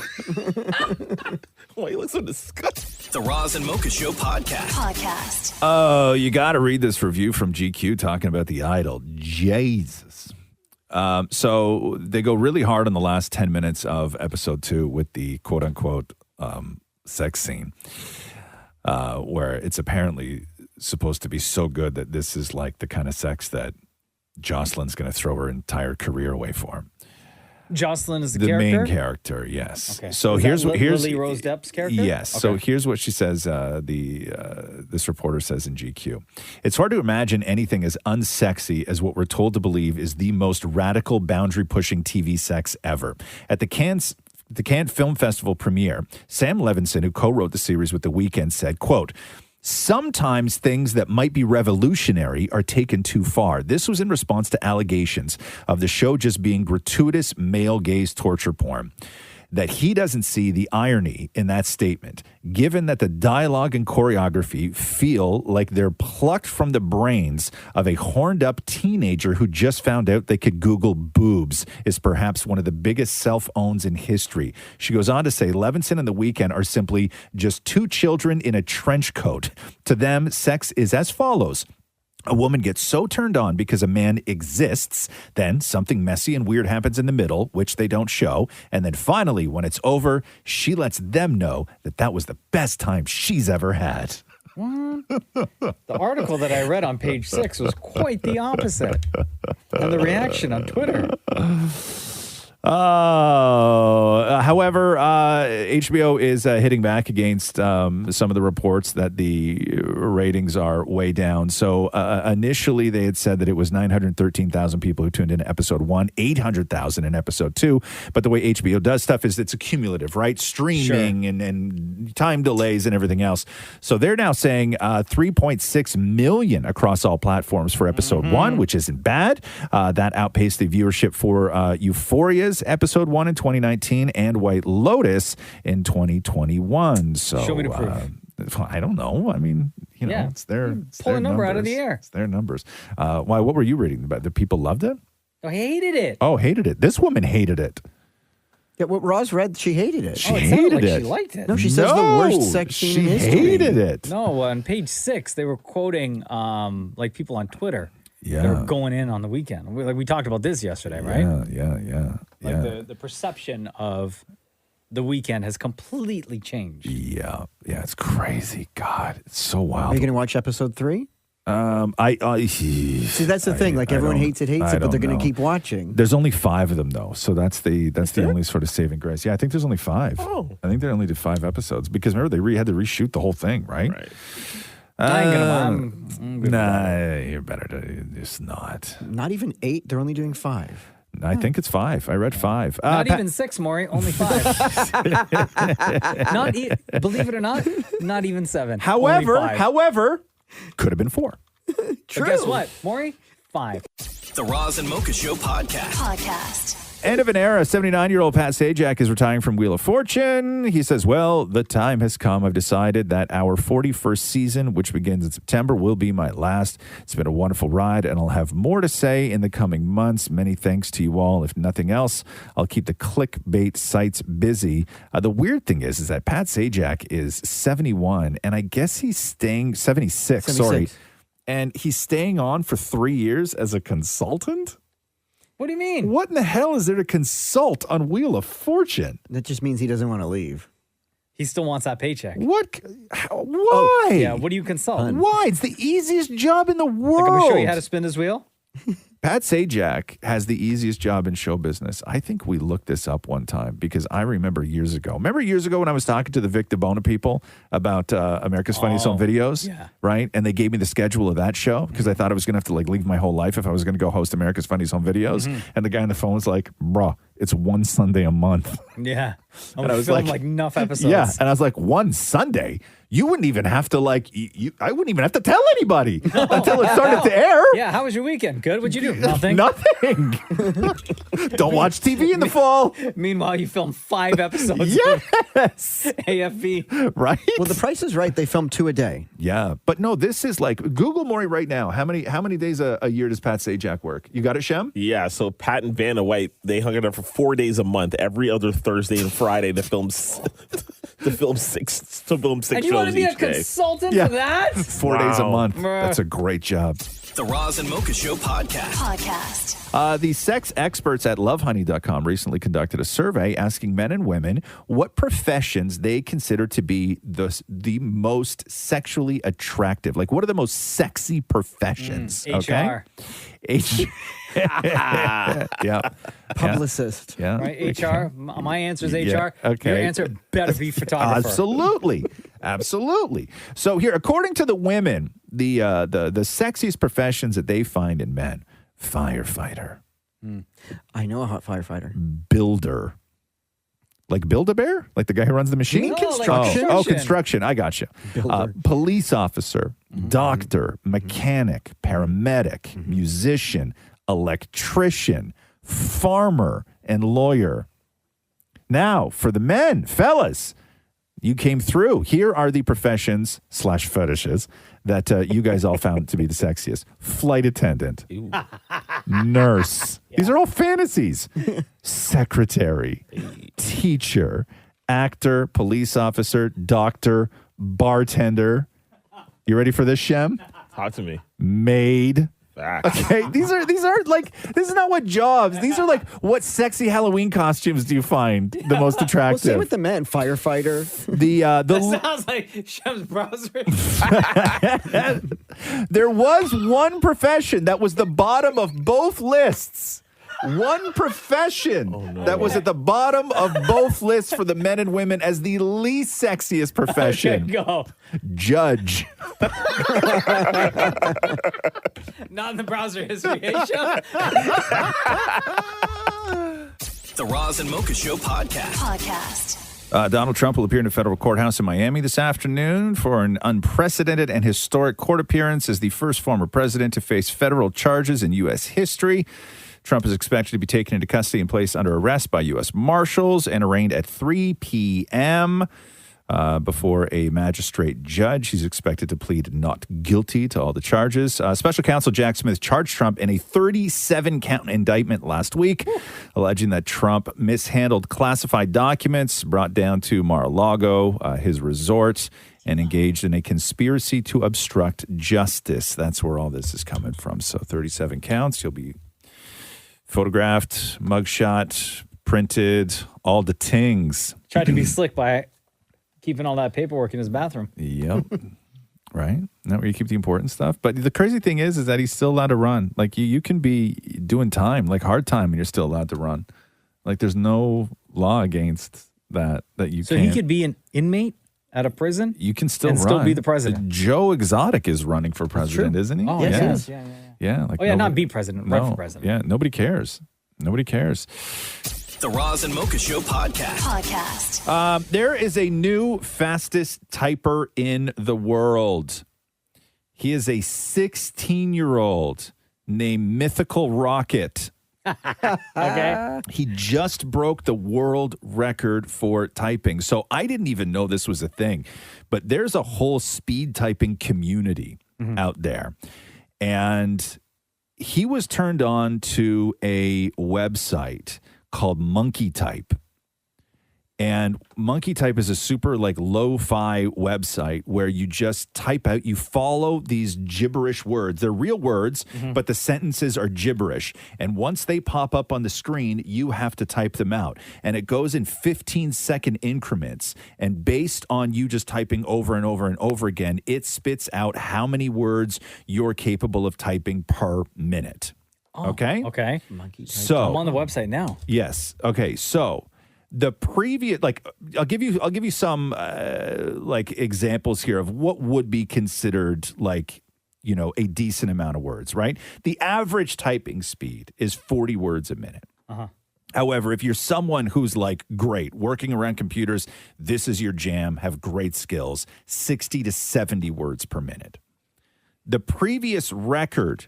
Why you look so disgusting?
The Roz and Mocha Show podcast.
Oh, you got to read this review from GQ talking about The Idol. Jesus. So they go really hard on the last 10 minutes of episode 2 with the quote unquote sex scene, where it's apparently supposed to be so good that this is like the kind of sex that Jocelyn's going to throw her entire career away for.
Jocelyn is the
main
character?
character, yes.
Okay.
So
Is
here's
that
what here's
Lily Rose Depp's character?
Yes.
Okay.
So here's what she says. This reporter says in GQ, it's hard to imagine anything as unsexy as what we're told to believe is the most radical, boundary-pushing TV sex ever. At the Cannes Film Festival premiere, Sam Levinson, who co-wrote the series with The Weeknd, said, quote, sometimes things that might be revolutionary are taken too far. This was in response to allegations of the show just being gratuitous male gaze torture porn. That he doesn't see the irony in that statement, given that the dialogue and choreography feel like they're plucked from the brains of a horned-up teenager who just found out they could Google boobs, is perhaps one of the biggest self-owns in history. She goes on to say, Levinson and The Weeknd are simply just two children in a trench coat. To them, sex is as follows. A woman gets so turned on because a man exists, then something messy and weird happens in the middle, which they don't show, and then finally, when it's over, she lets them know that that was the best time she's ever had.
What? The article that I read on page 6 was quite the opposite. And the reaction on Twitter.
However, HBO is hitting back against some of the reports that the ratings are way down. So initially they had said that it was 913,000 people who tuned in to episode 1, 800,000 in episode 2. But the way HBO does stuff is it's a cumulative, right? Streaming and time delays and everything else. So they're now saying 3.6 million across all platforms for episode 1, which isn't bad. That outpaced the viewership for Euphoria's episode 1 in 2019 and White Lotus in 2021. So
Show me the proof.
I don't know. I mean, you know, it's their
pull a number out of the air.
It's their numbers. Why? What were you reading about? The people loved it?
I hated it.
Oh, hated it. This woman hated it.
Yeah, what Roz read, she hated it.
She hated it.
She liked it.
No, she says the worst sex scene in history.
She hated it.
No, on page 6, they were quoting like people on Twitter.
Yeah.
They were going in on the weekend. We talked about this yesterday, right?
Yeah.
Like the perception of the weekend has completely changed.
Yeah, it's crazy. God, it's so wild.
Are you going to watch episode 3?
See,
that's the thing. Like everyone hates it, but they're going to keep watching.
There's only 5 of them though, so that's the only sort of saving grace. Yeah, I think there's only 5.
Oh,
I think they only did 5 episodes because remember they had to reshoot the whole thing, right?
Right.
I'm
Nah, you're better to just not.
Not even 8. They're only doing 5.
I think it's 5. I read 5.
Not even 6, Maury. Only 5. Believe it or not, not even 7.
However, could have been 4.
True. But guess what, Maury? 5.
The Roz and Mocha Show podcast.
End of an era. 79-year-old Pat Sajack is retiring from Wheel of Fortune. He says, well, the time has come. I've decided that our 41st season, which begins in September, will be my last. It's been a wonderful ride, and I'll have more to say in the coming months. Many thanks to you all. If nothing else, I'll keep the clickbait sites busy. The weird thing is that Pat Sajack is 71, and I guess he's staying 76. Sorry. And he's staying on for 3 years as a consultant?
What do you mean?
What in the hell is there to consult on Wheel of Fortune?
That just means he doesn't want to leave.
He still wants that paycheck.
What? Why?
Yeah, what do you consult?
Why? It's the easiest job in the world.
Like, I'm going to show you how to spin his wheel.
Pat Sajak has the easiest job in show business. I think we looked this up one time because I remember years ago. Remember years ago when I was talking to the Vic DeBona people about America's Funniest Home Videos?
Yeah.
Right? And they gave me the schedule of that show because I thought I was going to have to leave my whole life if I was going to go host America's Funniest Home Videos. And the guy on the phone was like, bruh, it's one Sunday a month.
Yeah.
And I was
like enough episodes.
Yeah. And I was like, one Sunday? You wouldn't even have to I wouldn't even have to tell anybody until it started to air.
Yeah, how was your weekend? Good. What'd you do? Nothing.
Nothing. Don't watch TV in the fall.
Meanwhile, you filmed 5 episodes.
Yes.
AFV.
Right.
Well, The Price is Right. They film 2 a day.
Yeah, but no, this is like Google Maury right now. How many days a year does Pat Sajak work? You got it, Shem?
Yeah. So Pat and Vanna White, they hung it up for 4 days a month, every other Thursday and Friday to film 6
And you want to be a consultant for that?
4 days a month. That's a great job.
The Roz and Mocha Show podcast.
The sex experts at lovehoney.com recently conducted a survey asking men and women what professions they consider to be the most sexually attractive. Like, what are the most sexy professions?
HR.
Yeah.
Publicist.
Yeah.
Right, HR. My answer is HR.
Yeah, okay.
Your answer better be photographer.
Absolutely. So here, according to the women, the sexiest professions that they find in men: firefighter.
I know a hot firefighter.
Builder. Like Build-A-Bear? Like the guy who runs the machine?
No, construction.
Oh, construction. I got you. Police officer, doctor, mechanic, paramedic, musician, electrician, farmer, and lawyer. Now, for the men, fellas, you came through. Here are the professions / fetishes that you guys all found to be the sexiest. Flight attendant, nurse. Yeah. These are all fantasies. Secretary, teacher, actor, police officer, doctor, bartender. You ready for this, Shem?
Talk to me.
Maid. Okay, these are like, this is not what jobs. These are like, what sexy Halloween costumes do you find the most attractive?
Well, same with the men. Firefighter.
That sounds like Shem's browser.
There was one profession that was the bottom of both lists. One profession that was at the bottom of both lists for the men and women as the least sexiest profession.
Okay, go.
Judge.
Not in the browser history, hey, Sean?
The Roz and Mocha Show podcast.
Donald Trump will appear in a federal courthouse in Miami this afternoon for an unprecedented and historic court appearance as the first former president to face federal charges in U.S. history. Trump is expected to be taken into custody and placed under arrest by U.S. Marshals and arraigned at 3 p.m. Before a magistrate judge. He's expected to plead not guilty to all the charges. Special counsel Jack Smith charged Trump in a 37-count indictment last week, alleging that Trump mishandled classified documents brought down to Mar-a-Lago, his resort, and engaged in a conspiracy to obstruct justice. That's where all this is coming from. So 37 counts. He'll be photographed, mugshot, printed, all the tings.
Tried to be slick by keeping all that paperwork in his bathroom.
Yep. Right? Not where you keep the important stuff. But the crazy thing is that he's still allowed to run. Like, you can be doing time, like hard time, and you're still allowed to run. Like, there's no law against that you
So
can't.
he could be an inmate at a prison?
You can still
and
run.
still be the president.
Joe Exotic is running for president, isn't he?
Oh,
yeah.
yes.
Yeah. Like
Not be president, run for president.
Yeah, nobody cares. Nobody cares.
The Roz and Mocha Show podcast.
There is a new fastest typer in the world. He is a 16-year-old named Mythical Rocket.
Okay.
He just broke the world record for typing. So I didn't even know this was a thing, but there's a whole speed typing community out there. And he was turned on to a website called Monkey Type. And Monkey Type is a super lo-fi website where you just type out, you follow these gibberish words. They're real words, but the sentences are gibberish. And once they pop up on the screen, you have to type them out. And it goes in 15-second increments. And based on you just typing over and over and over again, it spits out how many words you're capable of typing per minute.
Oh,
okay?
Okay.
So
I'm on the website now.
Yes. Okay. So the previous, I'll give you some examples here of what would be considered a decent amount of words, right? The average typing speed is 40 words a minute.
Uh-huh.
However, if you're someone who's great, working around computers, this is your jam, have great skills, 60 to 70 words per minute. The previous record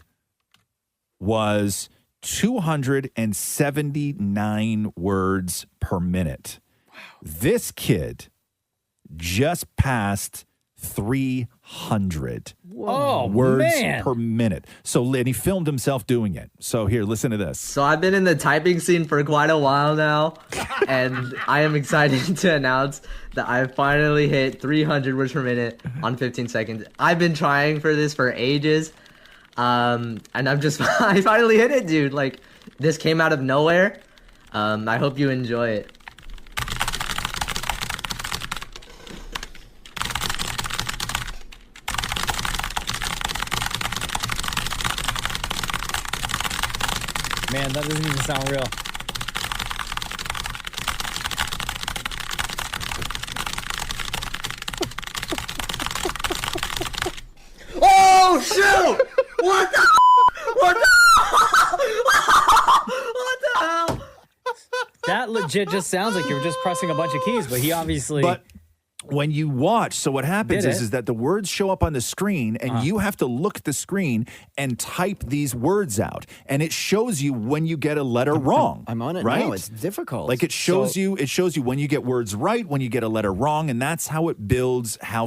was 279 words per minute. Wow. This kid just passed 300 words per minute. So, and he filmed himself doing it. So here, listen to this.
So I've been in the typing scene for quite a while now, and I am excited to announce that I finally hit 300 words per minute on 15 seconds. I've been trying for this for ages. And I finally hit it, dude. This came out of nowhere. I hope you enjoy it.
Man, that doesn't even sound real.
Oh, shoot! What the? What the? What the hell?
That legit just sounds like you were just pressing a bunch of keys, but he obviously...
But when you watch, so what happens is that the words show up on the screen and you have to look at the screen and type these words out. And it shows you when you get a letter wrong.
I'm on it
right?
now. It's difficult.
It shows you when you get words right, when you get a letter wrong, and that's how it builds how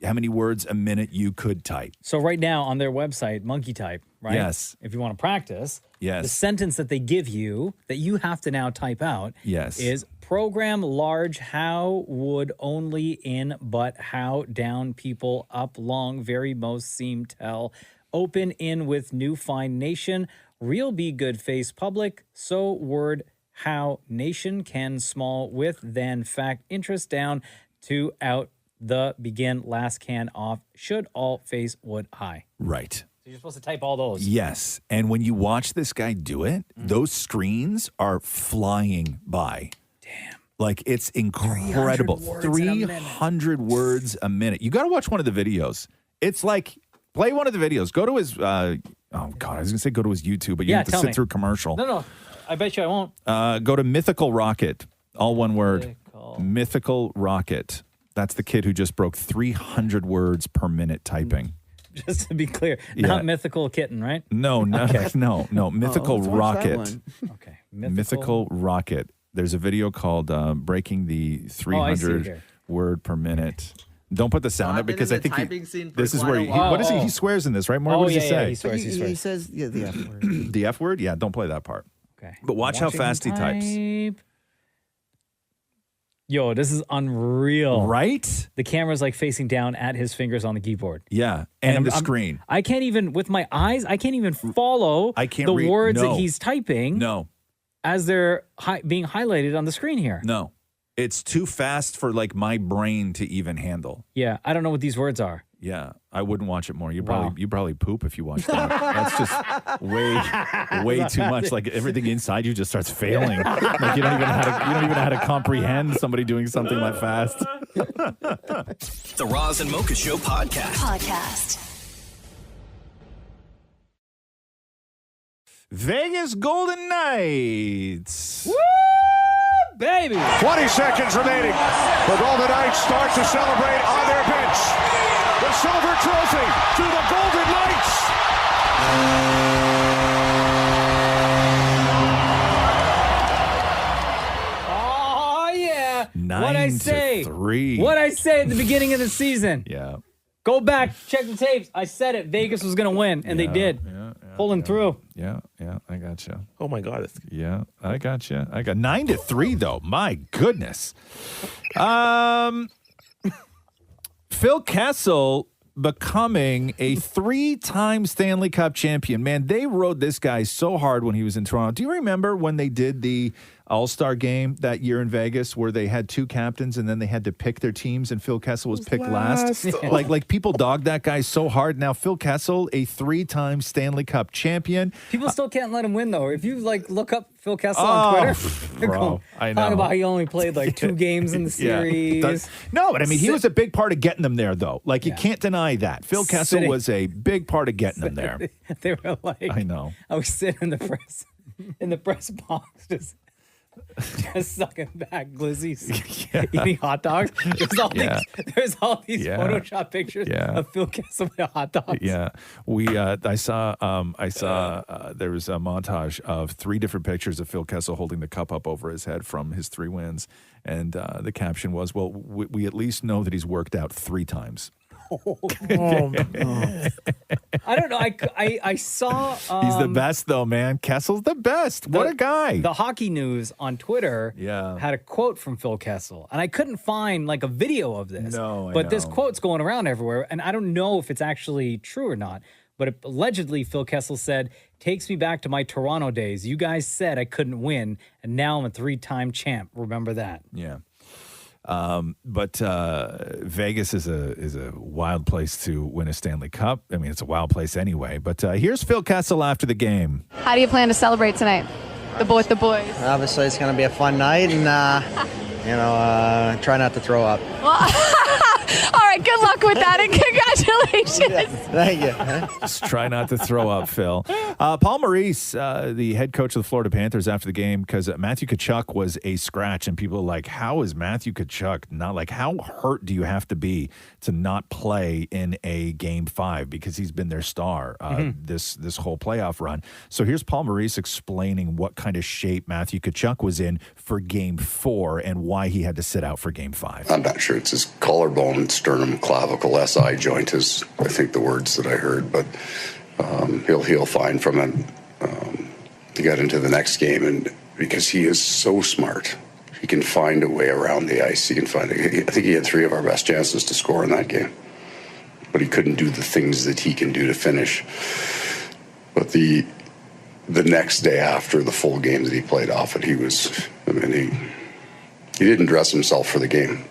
many words a minute you could type.
So right now on their website, Monkey Type, right?
Yes.
If you want to practice,
yes,
the sentence that they give you that you have to now type out is program large how would only in but how down people up long very most seem tell open in with new fine nation real be good face public so word how nation can small with then fact interest down to out the begin last can off should all face wood high.
Right.
you're supposed to type all those.
Yes. And when you watch this guy do it, those screens are flying by. Damn. Like, it's incredible. 300 words a minute. You got to watch one of the videos. It's like, play one of the videos. Go to his, I was going to say go to his YouTube, but you have to sit through commercial.
No, I bet you I won't.
Go to Mythical Rocket. All one word. Mythical Rocket. That's the kid who just broke 300 words per minute typing.
Just to be clear, not Mythical Kitten, right?
No. Mythical Rocket.
Okay.
Mythical Rocket. There's a video called Breaking the 300 Word Per Minute. Don't put the sound up because I think this is where what is he? He swears in this, right? More, what does he say?
He swears. He says the F word.
The F word? Yeah, don't play that part.
Okay.
But watch how fast he types.
Yo, this is unreal.
Right?
The camera's like facing down at his fingers on the keyboard.
Yeah, and the screen.
I can't even, with my eyes, I can't even follow the words that he's typing.
No.
As they're being highlighted on the screen here.
No. It's too fast for like my brain to even handle.
Yeah, I don't know what these words are.
Yeah, I wouldn't watch it more. You probably poop if you watch that. That's just way too much. Like everything inside you just starts failing. Like you don't even know how to comprehend somebody doing something that fast.
The Roz and Mocha Show podcast.
Vegas Golden Knights.
Woo, baby.
20 seconds remaining. The Golden Knights start to celebrate on their bench. The silver trophy to the Golden Knights.
Oh, yeah.
9-3.
What I say at the beginning of the season.
Yeah.
Go back, check the tapes. I said it. Vegas was going to win, and they did. Pulling through.
Yeah, I got you.
Oh, my God.
Yeah, I got you. I got 9-3, though. My goodness. Phil Kessel becoming a 3-time Stanley Cup champion. Man, they rode this guy so hard when he was in Toronto. Do you remember when they did the All-Star game that year in Vegas where they had two captains and then they had to pick their teams and Phil Kessel was picked last? Like people dogged that guy so hard. Now Phil Kessel, a 3-time Stanley Cup champion.
People still can't let him win, though. If you look up Phil Kessel on Twitter,
bro, I know.
Talk about how he only played 2 games in the series.
No, but I mean, he was a big part of getting them there, though. Like, you can't deny that. Phil Kessel was a big part of getting them there.
They were like,
I know.
I was sitting in the press box, just sucking back glizzies, eating hot dogs. There's all these Photoshop pictures of Phil Kessel with hot dogs.
Yeah, I saw there was a montage of 3 different pictures of Phil Kessel holding the cup up over his head from his 3 wins, and the caption was, "Well, we at least know that he's worked out 3 times."
I don't know. I saw.
He's the best, though, man. Kessel's the best. What a guy.
The Hockey News on Twitter had a quote from Phil Kessel, and I couldn't find a video of this. But this quote's going around everywhere, and I don't know if it's actually true or not. But allegedly, Phil Kessel said, "Takes me back to my Toronto days. You guys said I couldn't win, and now I'm a 3-time champ. Remember that."
Yeah. But Vegas is a wild place to win a Stanley Cup. I mean, it's a wild place anyway. But here's Phil Kessel after the game.
How do you plan to celebrate tonight? With the boys.
Obviously, it's going to be a fun night, and try not to throw up.
All right, good luck with that, and congratulations.
Thank you.
Just try not to throw up, Phil. Paul Maurice, the head coach of the Florida Panthers after the game, because Matthew Tkachuk was a scratch, and people are like, how is Matthew Tkachuk not, how hurt do you have to be to not play in a Game 5? Because he's been their star this whole playoff run. So here's Paul Maurice explaining what kind of shape Matthew Tkachuk was in for Game 4 and why he had to sit out for Game 5.
I'm not sure. It's his collarbone, sternum, clavicle, SI joint is, I think, the words that I heard, but he'll heal fine from it to get into the next game, and because he is so smart, he can find a way around the ice. He can find I think he had 3 of our best chances to score in that game, but he couldn't do the things that he can do to finish. But the next day after the full game that he played off it, he didn't dress himself for the game.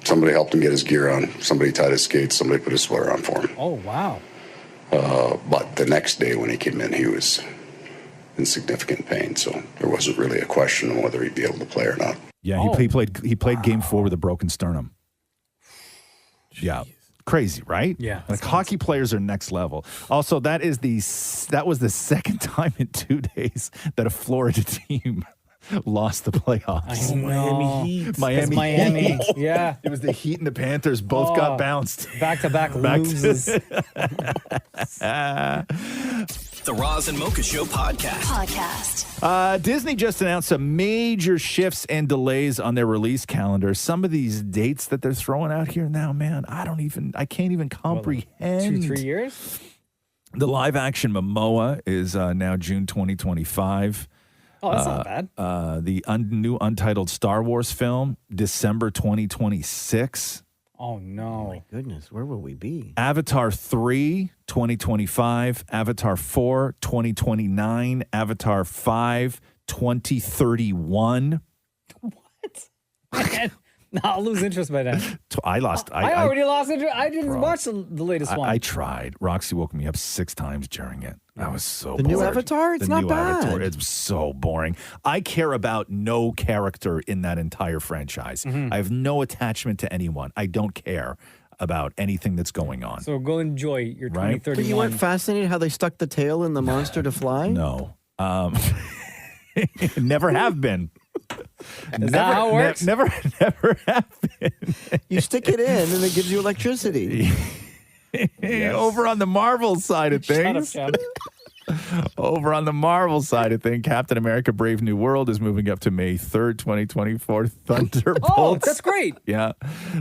Somebody helped him get his gear on. Somebody tied his skates. Somebody put his sweater on for him.
Oh, wow.
But the next day when he came in, he was in significant pain. So there wasn't really a question on whether he'd be able to play or not.
Yeah, he played game 4 with a broken sternum. Yeah. Crazy, right?
Yeah.
Like hockey players are next level. Also, that was the second time in 2 days that a Florida team lost the playoffs.
I know.
Miami Heat.
Yeah.
It was the Heat and the Panthers both got bounced.
Back-to-back loses.
The Roz and Mocha Show podcast.
Disney just announced some major shifts and delays on their release calendar. Some of these dates that they're throwing out here now, man, I can't even comprehend.
2-3 years?
The live action Momoa is now June 2025.
Oh, that's not bad.
The new untitled Star Wars film, December 2026.
Oh, no.
Oh, my goodness. Where will we be?
Avatar 3, 2025. Avatar 4, 2029. Avatar 5, 2031.
Man, I'll lose interest by then.
I
already lost interest. I didn't watch the latest one.
I tried. Roxy woke me up 6 times during it. I was so
The
bored.
new Avatar? It's
The
not
new
bad.
Avatar, it's so boring. I care about no character in that entire franchise. I have no attachment to anyone. I don't care about anything that's going on.
So go enjoy your
Right?
2031.
But you weren't fascinated how they stuck the tail in the monster to fly?
No. Never have been.
Is that how it works?
Never have been.
You stick it in and it gives you electricity.
Over on the Marvel side of things.
Shut up,
Over on the Marvel side of things, Captain America Brave New World is moving up to May 3rd, 2024. Thunderbolts.
Oh, that's great.
Yeah.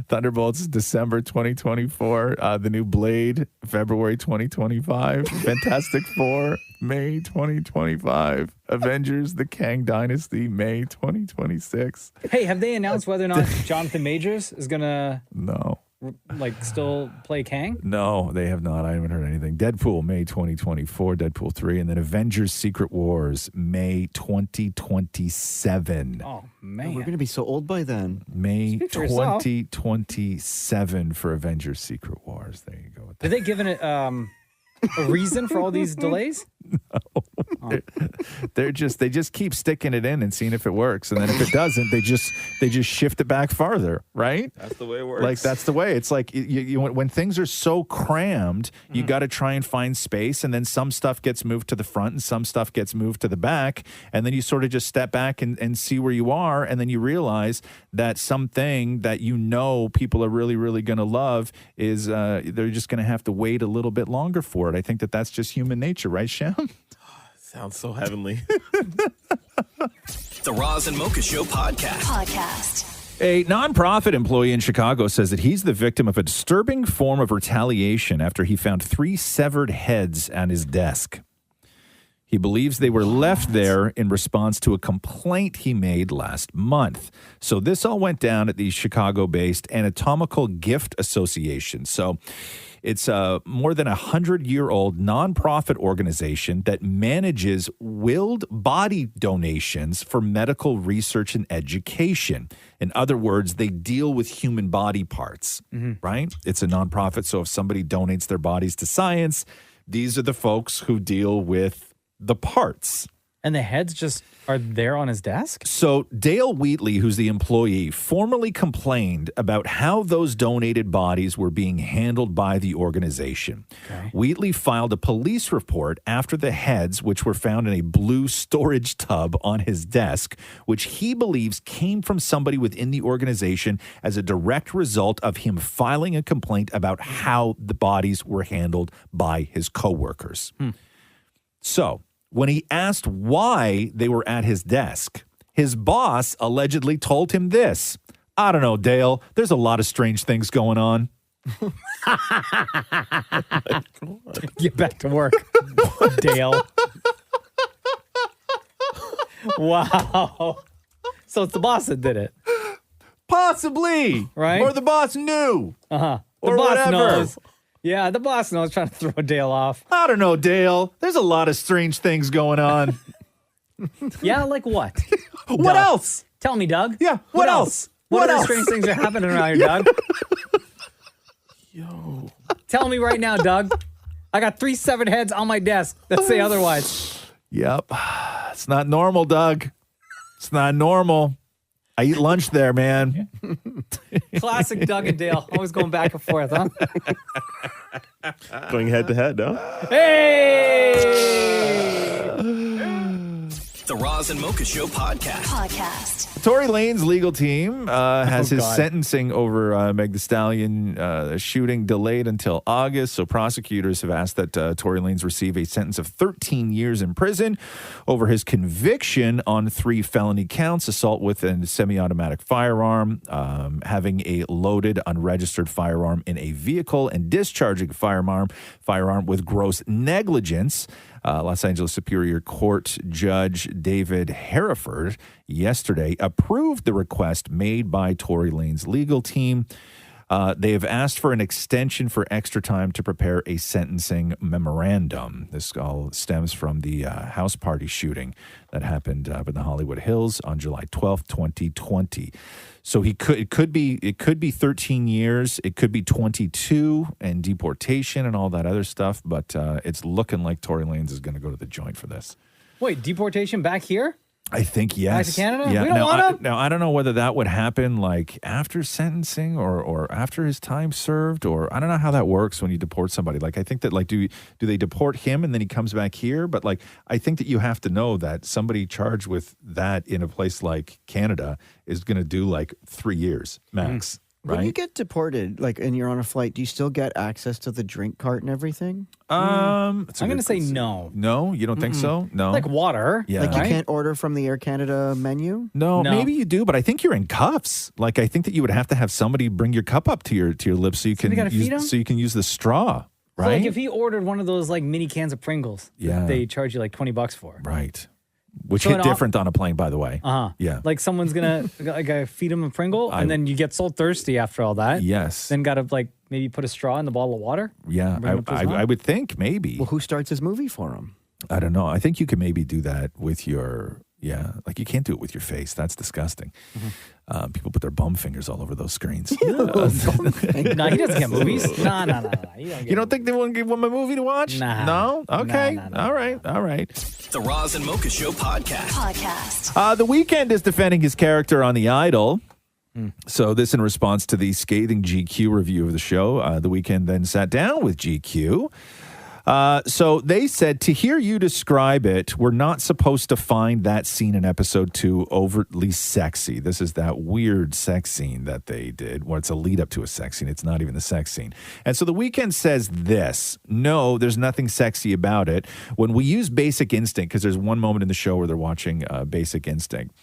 Thunderbolts is December 2024. The new Blade, February 2025. Fantastic Four, May 2025. Avengers, The Kang Dynasty, May 2026.
Hey, have they announced whether or not Jonathan Majors is going to still play Kang?
No, they have not. I haven't heard anything. Deadpool, May 2024, Deadpool 3, and then Avengers Secret Wars, May 2027.
Oh, man.
We're going to be so old by then.
May
Speak for yourself.
2027 for Avengers Secret Wars. There you go.
Did they given it a reason for all these delays?
They just keep sticking it in and seeing if it works, and then if it doesn't, they just shift it back farther, right?
That's the way it works.
Like that's the way. It's like you when things are so crammed, you got to try and find space, and then some stuff gets moved to the front and some stuff gets moved to the back, and then you sort of just step back and see where you are, and then you realize that something that people are really, really going to love is they're just going to have to wait a little bit longer for it. I think that's just human nature, right, Shem?
Sounds so heavenly.
The Roz and Mocha Show podcast.
A nonprofit employee in Chicago says that he's the victim of a disturbing form of retaliation after he found 3 severed heads on his desk. He believes they were left there in response to a complaint he made last month. So this all went down at the Chicago-based Anatomical Gift Association. So it's a more than 100-year-old nonprofit organization that manages willed body donations for medical research and education. In other words, they deal with human body parts, right? It's a nonprofit, so if somebody donates their bodies to science, these are the folks who deal with the parts.
And the heads just are there on his desk?
So Dale Wheatley, who's the employee, formally complained about how those donated bodies were being handled by the organization. Okay. Wheatley filed a police report after the heads, which were found in a blue storage tub on his desk, which he believes came from somebody within the organization as a direct result of him filing a complaint about how the bodies were handled by his coworkers. So when he asked why they were at his desk, his boss allegedly told him this: "I don't know, Dale. There's a lot of strange things going on."
Get back to work, Dale. Wow. So it's the boss that did it.
Possibly.
Right?
Or the boss knew.
Uh-huh. The
Or
boss
whatever.
knows. Yeah, the boss knows, trying to throw Dale off.
I don't know, Dale. There's a lot of strange things going on.
Yeah, like what?
What else?
Tell me, Doug.
Yeah, what else?
What other
else?
strange things are happening around here, Doug?
Yo.
Tell me right now, Doug. I got 3 severed heads on my desk that say otherwise.
Yep. It's not normal, Doug. It's not normal. I eat lunch there, man.
Classic Doug and Dale. Always going back and forth, huh?
Going head to head, huh?
The Roz and Mocha Show podcast.
Tory Lane's legal team has his
God.
sentencing over Meg Thee Stallion shooting delayed until August. So prosecutors have asked that Tory Lanez receive a sentence of 13 years in prison over his conviction on 3 felony counts: assault with a semi-automatic firearm, having a loaded, unregistered firearm in a vehicle, and discharging a firearm with gross negligence. Los Angeles Superior Court Judge David Hereford yesterday approved the request made by Tory Lane's legal team. They have asked for an extension for extra time to prepare a sentencing memorandum. This all stems from the house party shooting that happened up in the Hollywood Hills on July 12th, 2020. So it could be 13 years, it could be 22 and deportation and all that other stuff, but it's looking like Tory Lanez is going to go to the joint for this.
Wait, deportation back here?
I think yes.
Back to Canada?
Yeah.
We don't want him?
Now I don't know whether that would happen like after sentencing or after his time served, or I don't know how that works when you deport somebody. Like I think that like do they deport him and then he comes back here? But like I think that you have to know that somebody charged with that in a place like Canada is going to do like 3 years max. Right?
When you get deported, like, and you're on a flight, do you still get access to the drink cart and everything?
I'm going to say no.
No, you don't think so? No,
Like water.
Yeah.
Like you can't order from the Air Canada menu?
No, maybe you do, but I think you're in cuffs. Like I think that you would have to have somebody bring your cup up to your lips so you
Somebody gotta feed him?
use the straw,
So,
right?
like if he ordered one of those like mini cans of Pringles,
Yeah.
that they charge you like $20 for.
Right. Which
So
hit
an
different on a plane, by the way.
Uh-huh.
Yeah.
Like someone's gonna like feed him a Pringle, and then you get so thirsty after all that.
Yes.
Then gotta like maybe put a straw in the bottle of water.
Yeah,
Bring him up to his mouth?
I would think maybe.
Well, who starts his movie for him?
I don't know. I think you can maybe do that with your, like you can't do it with your face. That's disgusting. People put their bum fingers all over those screens.
No, he doesn't get movies. No.
You don't think they want to give him a movie to watch?
Nah.
No? Okay.
No.
All right.
The Roz and Mocha Show podcast.
The Weeknd is defending his character on The Idol. So this in response to the scathing GQ review of the show. The Weeknd then sat down with GQ. So they said, to hear you describe it, we're not supposed to find that scene in episode 2 overtly sexy. This is that weird sex scene that they did, where it's a lead up to a sex scene. It's not even the sex scene. And so the Weeknd says this: no, there's nothing sexy about it. When we use Basic Instinct, because there's one moment in the show where they're watching Basic Instinct.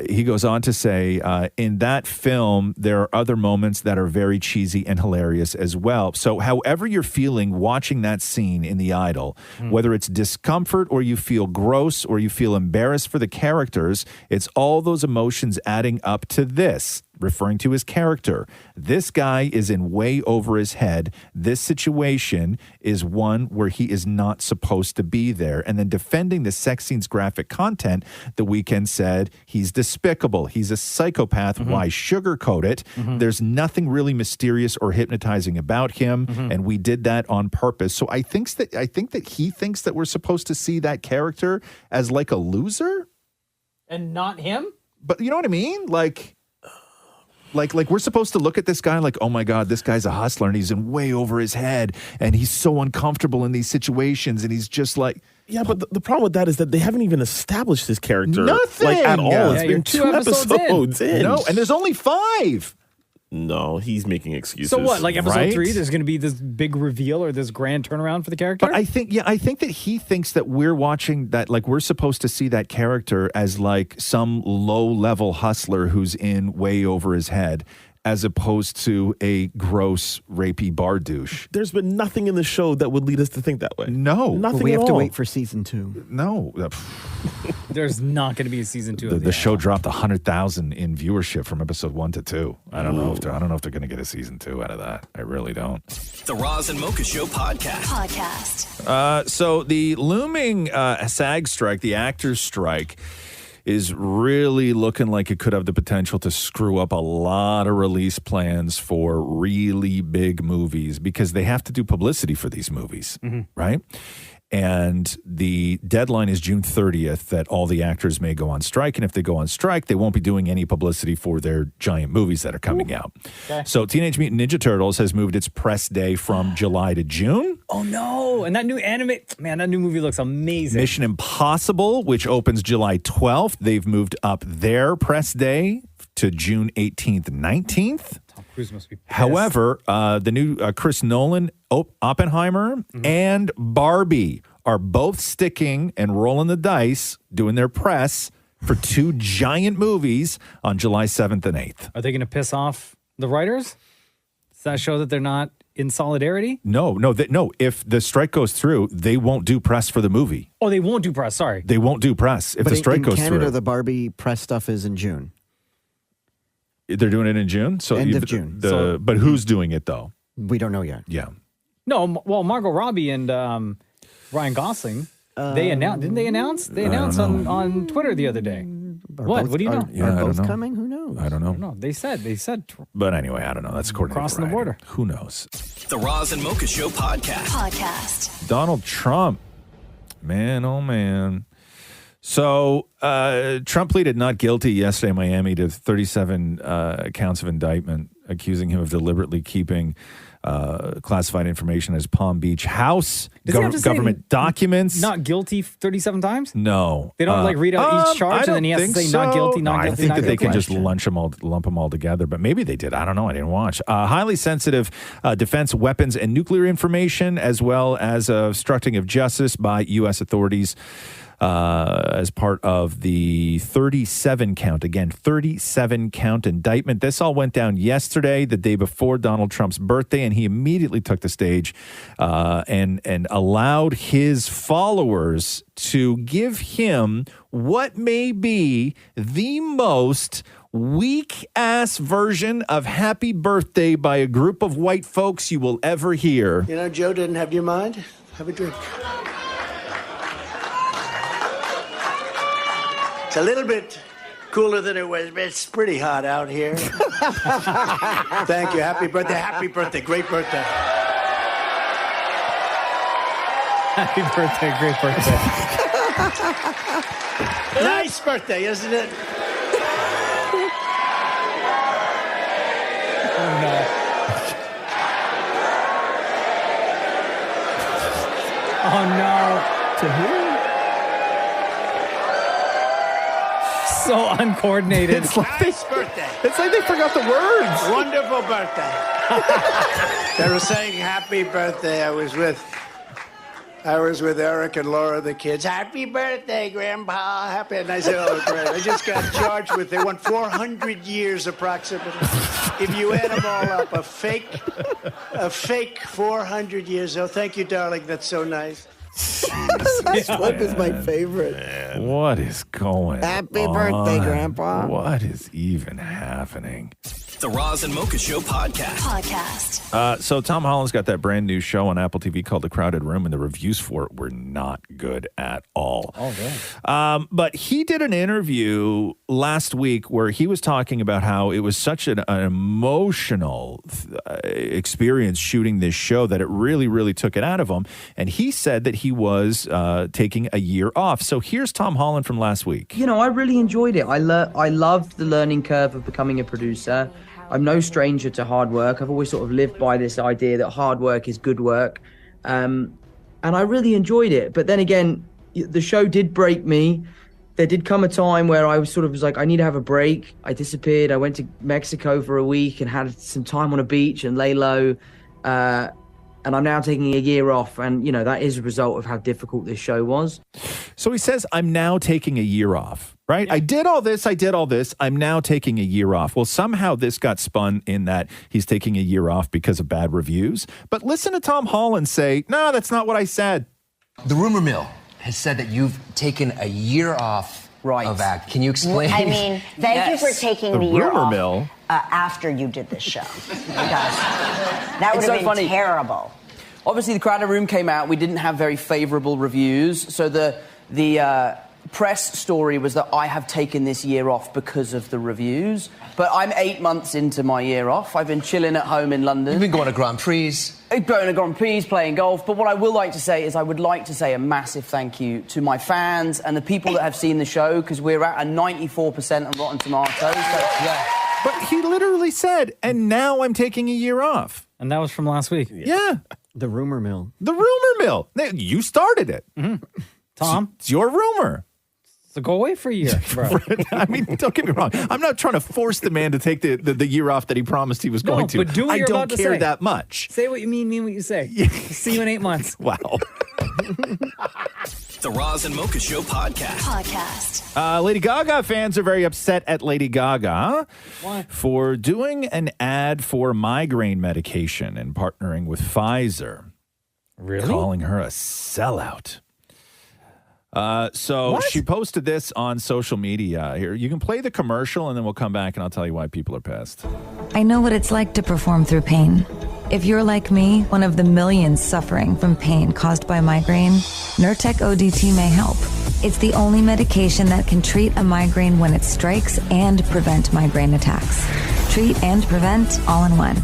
He goes on to say, in that film, there are other moments that are very cheesy and hilarious as well. So however you're feeling watching that scene in The Idol, whether it's discomfort or you feel gross or you feel embarrassed for the characters, it's all those emotions adding up to this. Referring to his character. This guy is in way over his head. This situation is one where he is not supposed to be there. And then defending the sex scene's graphic content, The Weeknd said he's despicable. He's a psychopath. Why sugarcoat it? There's nothing really mysterious or hypnotizing about him, and we did that on purpose. So I think that he thinks that we're supposed to see that character as like a loser,
And not him?
but you know what I mean? Like we're supposed to look at this guy like, oh my God, this guy's a hustler and he's in way over his head and he's so uncomfortable in these situations and he's just like.
Yeah, but the problem with that is that they haven't even established this character.
Nothing.
Like at all.
Yeah,
It's been 2 episodes in.
No, and there's only 5.
No, he's making excuses.
So what? Like episode
Right?
3, there's going to be this big reveal or this grand turnaround for the character?
But I think that he thinks that we're watching that, like we're supposed to see that character as like some low level hustler who's in way over his head, as opposed to a gross, rapey bar douche.
There's been nothing in the show that would lead us to think that way.
No.
Nothing
we
at
have to
all.
wait for season 2.
No.
There's not going to be a season 2 of
The show dropped 100,000 in viewership from episode 1 to 2. I don't know if they're going to get a season 2 out of that. I really don't.
The Roz and Mocha Show podcast.
So the looming SAG strike, the actors strike, is really looking like it could have the potential to screw up a lot of release plans for really big movies because they have to do publicity for these movies, right? And the deadline is June 30th that all the actors may go on strike. And if they go on strike, they won't be doing any publicity for their giant movies that are coming out.
Okay.
So Teenage Mutant Ninja Turtles has moved its press day from July to June.
Oh, no. And that new that new movie looks amazing.
Mission Impossible, which opens July 12th, they've moved up their press day to June 18th, 19th.
Cruise must be pissed.
However, the new Chris Nolan, Oppenheimer, and Barbie are both sticking and rolling the dice, doing their press for 2 giant movies on July 7th and 8th.
Are they going to piss off the writers? Does that show that they're not in solidarity?
No. If the strike goes through, they won't do press for the movie.
Oh, they won't do press. Sorry.
They won't do press if
But
the strike goes
in Canada,
through.
the Barbie press stuff is in June.
They're doing it in June? So
End of June.
But who's doing it, though?
We don't know yet.
Yeah.
No, well, Margot Robbie and Ryan Gosling, they announced. Didn't they announce? They announced on Twitter the other day. What? What do you know?
Yeah, I don't know.
Coming? Who knows?
I don't know.
No, they said.
But anyway, I don't know. That's according
Crossing
to
the border.
Who knows?
The Roz and Mocha Show podcast.
Donald Trump. Man, oh man. So Trump pleaded not guilty yesterday in Miami to 37 counts of indictment, accusing him of deliberately keeping classified information at his Palm Beach house,
Does he have to say
government documents.
Not guilty 37 times?
No.
They don't read out each charge
I
and then he has to
don't
say
think
not guilty,
so.
not
No,
guilty,
I think
not
that they
guilty.
can just lump them all together, but maybe they did. I don't know. I didn't watch. Highly sensitive defense weapons and nuclear information, as well as obstructing of justice by U.S. authorities as part of the 37 count indictment. This all went down yesterday, the day before Donald Trump's birthday, and he immediately took the stage and allowed his followers to give him what may be the most weak-ass version of happy birthday by a group of white folks you will ever hear.
You know, Joe didn't have your mind. Have a drink. It's a little bit cooler than it was, but it's pretty hot out here. Thank you. Happy birthday. Happy birthday. Great birthday.
Happy birthday. Great birthday.
Nice birthday, isn't it?
Oh, no. Oh, no.
To who?
So uncoordinated.
Nice birthday.
It's like they forgot the words.
Wonderful birthday. They were saying happy birthday. I was with Eric and Laura, the kids. Happy birthday, Grandpa. Happy. And I said, oh, great. I just got charged with, they want 400 years approximately. If you add them all up, a fake 400 years. Oh, thank you, darling. That's so nice.
This clip is my favorite.
What is going
Happy
on?
birthday, Grandpa.
What is even happening?
The Roz and Mocha Show podcast.
So Tom Holland's got that brand new show on Apple TV called The Crowded Room, and the reviews for it were not good at all.
Oh, good.
But he did an interview last week where he was talking about how it was such an emotional experience shooting this show that it really, really took it out of him. And he said that he was taking a year off. So here's Tom Holland from last week.
You know, I really enjoyed it. I loved the learning curve of becoming a producer. I'm no stranger to hard work. I've always sort of lived by this idea that hard work is good work. And I really enjoyed it. But then again, the show did break me. There did come a time where I was like, I need to have a break. I disappeared. I went to Mexico for a week and had some time on a beach and lay low. And I'm now taking a year off. And, you know, that is a result of how difficult this show was.
So he says, I'm now taking a year off, right? Yeah. I did all this. I'm now taking a year off. Well, somehow this got spun in that he's taking a year off because of bad reviews. But listen to Tom Holland say, no, that's not what I said.
The rumor mill has said that you've taken a year off of act. Can you explain?
I mean, thank you for taking the year
rumor
off
mill.
After you did this show. Because that would have been terrible.
Obviously, The Crowded Room came out. We didn't have very favorable reviews. So the
press story was that I have taken this year off because of the reviews. But I'm 8 months into my year off. I've been chilling at home in London.
You've been going to Grand Prix.
Going to Grand Prix, playing golf. But what I will like to say is I would like to say a massive thank you to my fans and the people that have seen the show, because we're at a 94% on Rotten Tomatoes. So, yeah.
But he literally said, and now I'm taking a year off.
And that was from last week.
Yeah.
The rumor mill.
The rumor mill. You started it.
Tom?
It's your rumor.
So go away for a year, bro.
I mean, don't get me wrong. I'm not trying to force the man to take the year off that he promised he was going to.
But do what
I
you're
don't
about to
care
say.
that much.
Say what you mean what you say. See you in 8 months.
Wow.
The Roz and Mocha Show podcast.
Lady Gaga fans are very upset at Lady Gaga for doing an ad for migraine medication and partnering with Pfizer.
Really?
Calling her a sellout. So she posted this on social media. Here, you can play the commercial and then we'll come back and I'll tell you why people are pissed.
I know what it's like to perform through pain. If you're like me, one of the millions suffering from pain caused by migraine, Nurtec ODT may help. It's the only medication that can treat a migraine when it strikes and prevent migraine attacks. Treat and prevent all in one.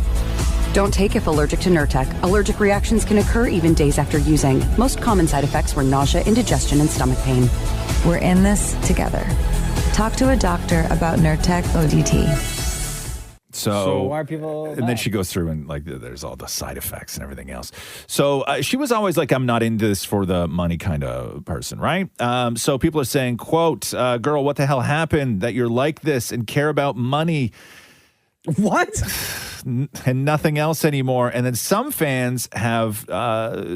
Don't take if allergic to Nurtec. Allergic reactions can occur even days after using. Most common side effects were nausea, indigestion, and stomach pain.
We're in this together. Talk to a doctor about Nurtec ODT.
So
why are people
And then she goes through and like there's all the side effects and everything else. So she was always like, I'm not into this for the money kind of person, right? So people are saying, quote, girl, what the hell happened that you're like this and care about money?
What?
And nothing else anymore. And then some fans have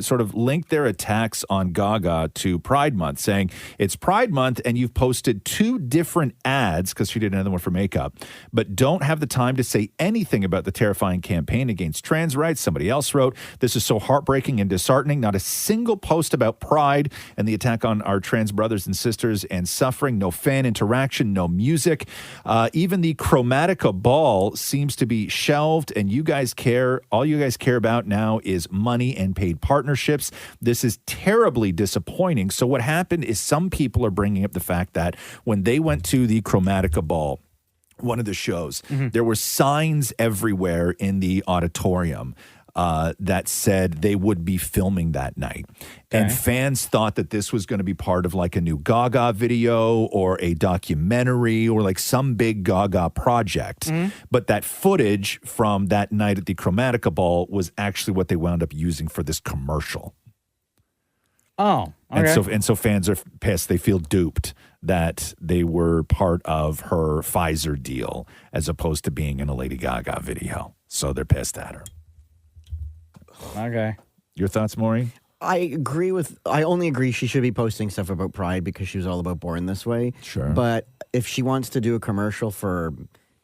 sort of linked their attacks on Gaga to Pride Month, saying it's Pride Month and you've posted 2 different ads, because she did another one for makeup, but don't have the time to say anything about the terrifying campaign against trans rights. Somebody else wrote, this is so heartbreaking and disheartening. Not a single post about pride and the attack on our trans brothers and sisters and suffering. No fan interaction, no music. Even the Chromatica ball seems to be shelved. And you guys care, all you guys care about now is money and paid partnerships. This is terribly disappointing. So what happened is some people are bringing up the fact that when they went to the Chromatica ball, one of the shows, there were signs everywhere in the auditorium that said they would be filming that night. And fans thought that this was going to be part of like a new Gaga video or a documentary or like some big Gaga project. But that footage from that night at the Chromatica ball was actually what they wound up using for this commercial.
Oh, okay.
And so fans are pissed. They feel duped that they were part of her Pfizer deal as opposed to being in a Lady Gaga video. So they're pissed at her.
Okay.
Your thoughts, Maureen?
I only agree she should be posting stuff about pride because she was all about Born This Way.
Sure.
But if she wants to do a commercial for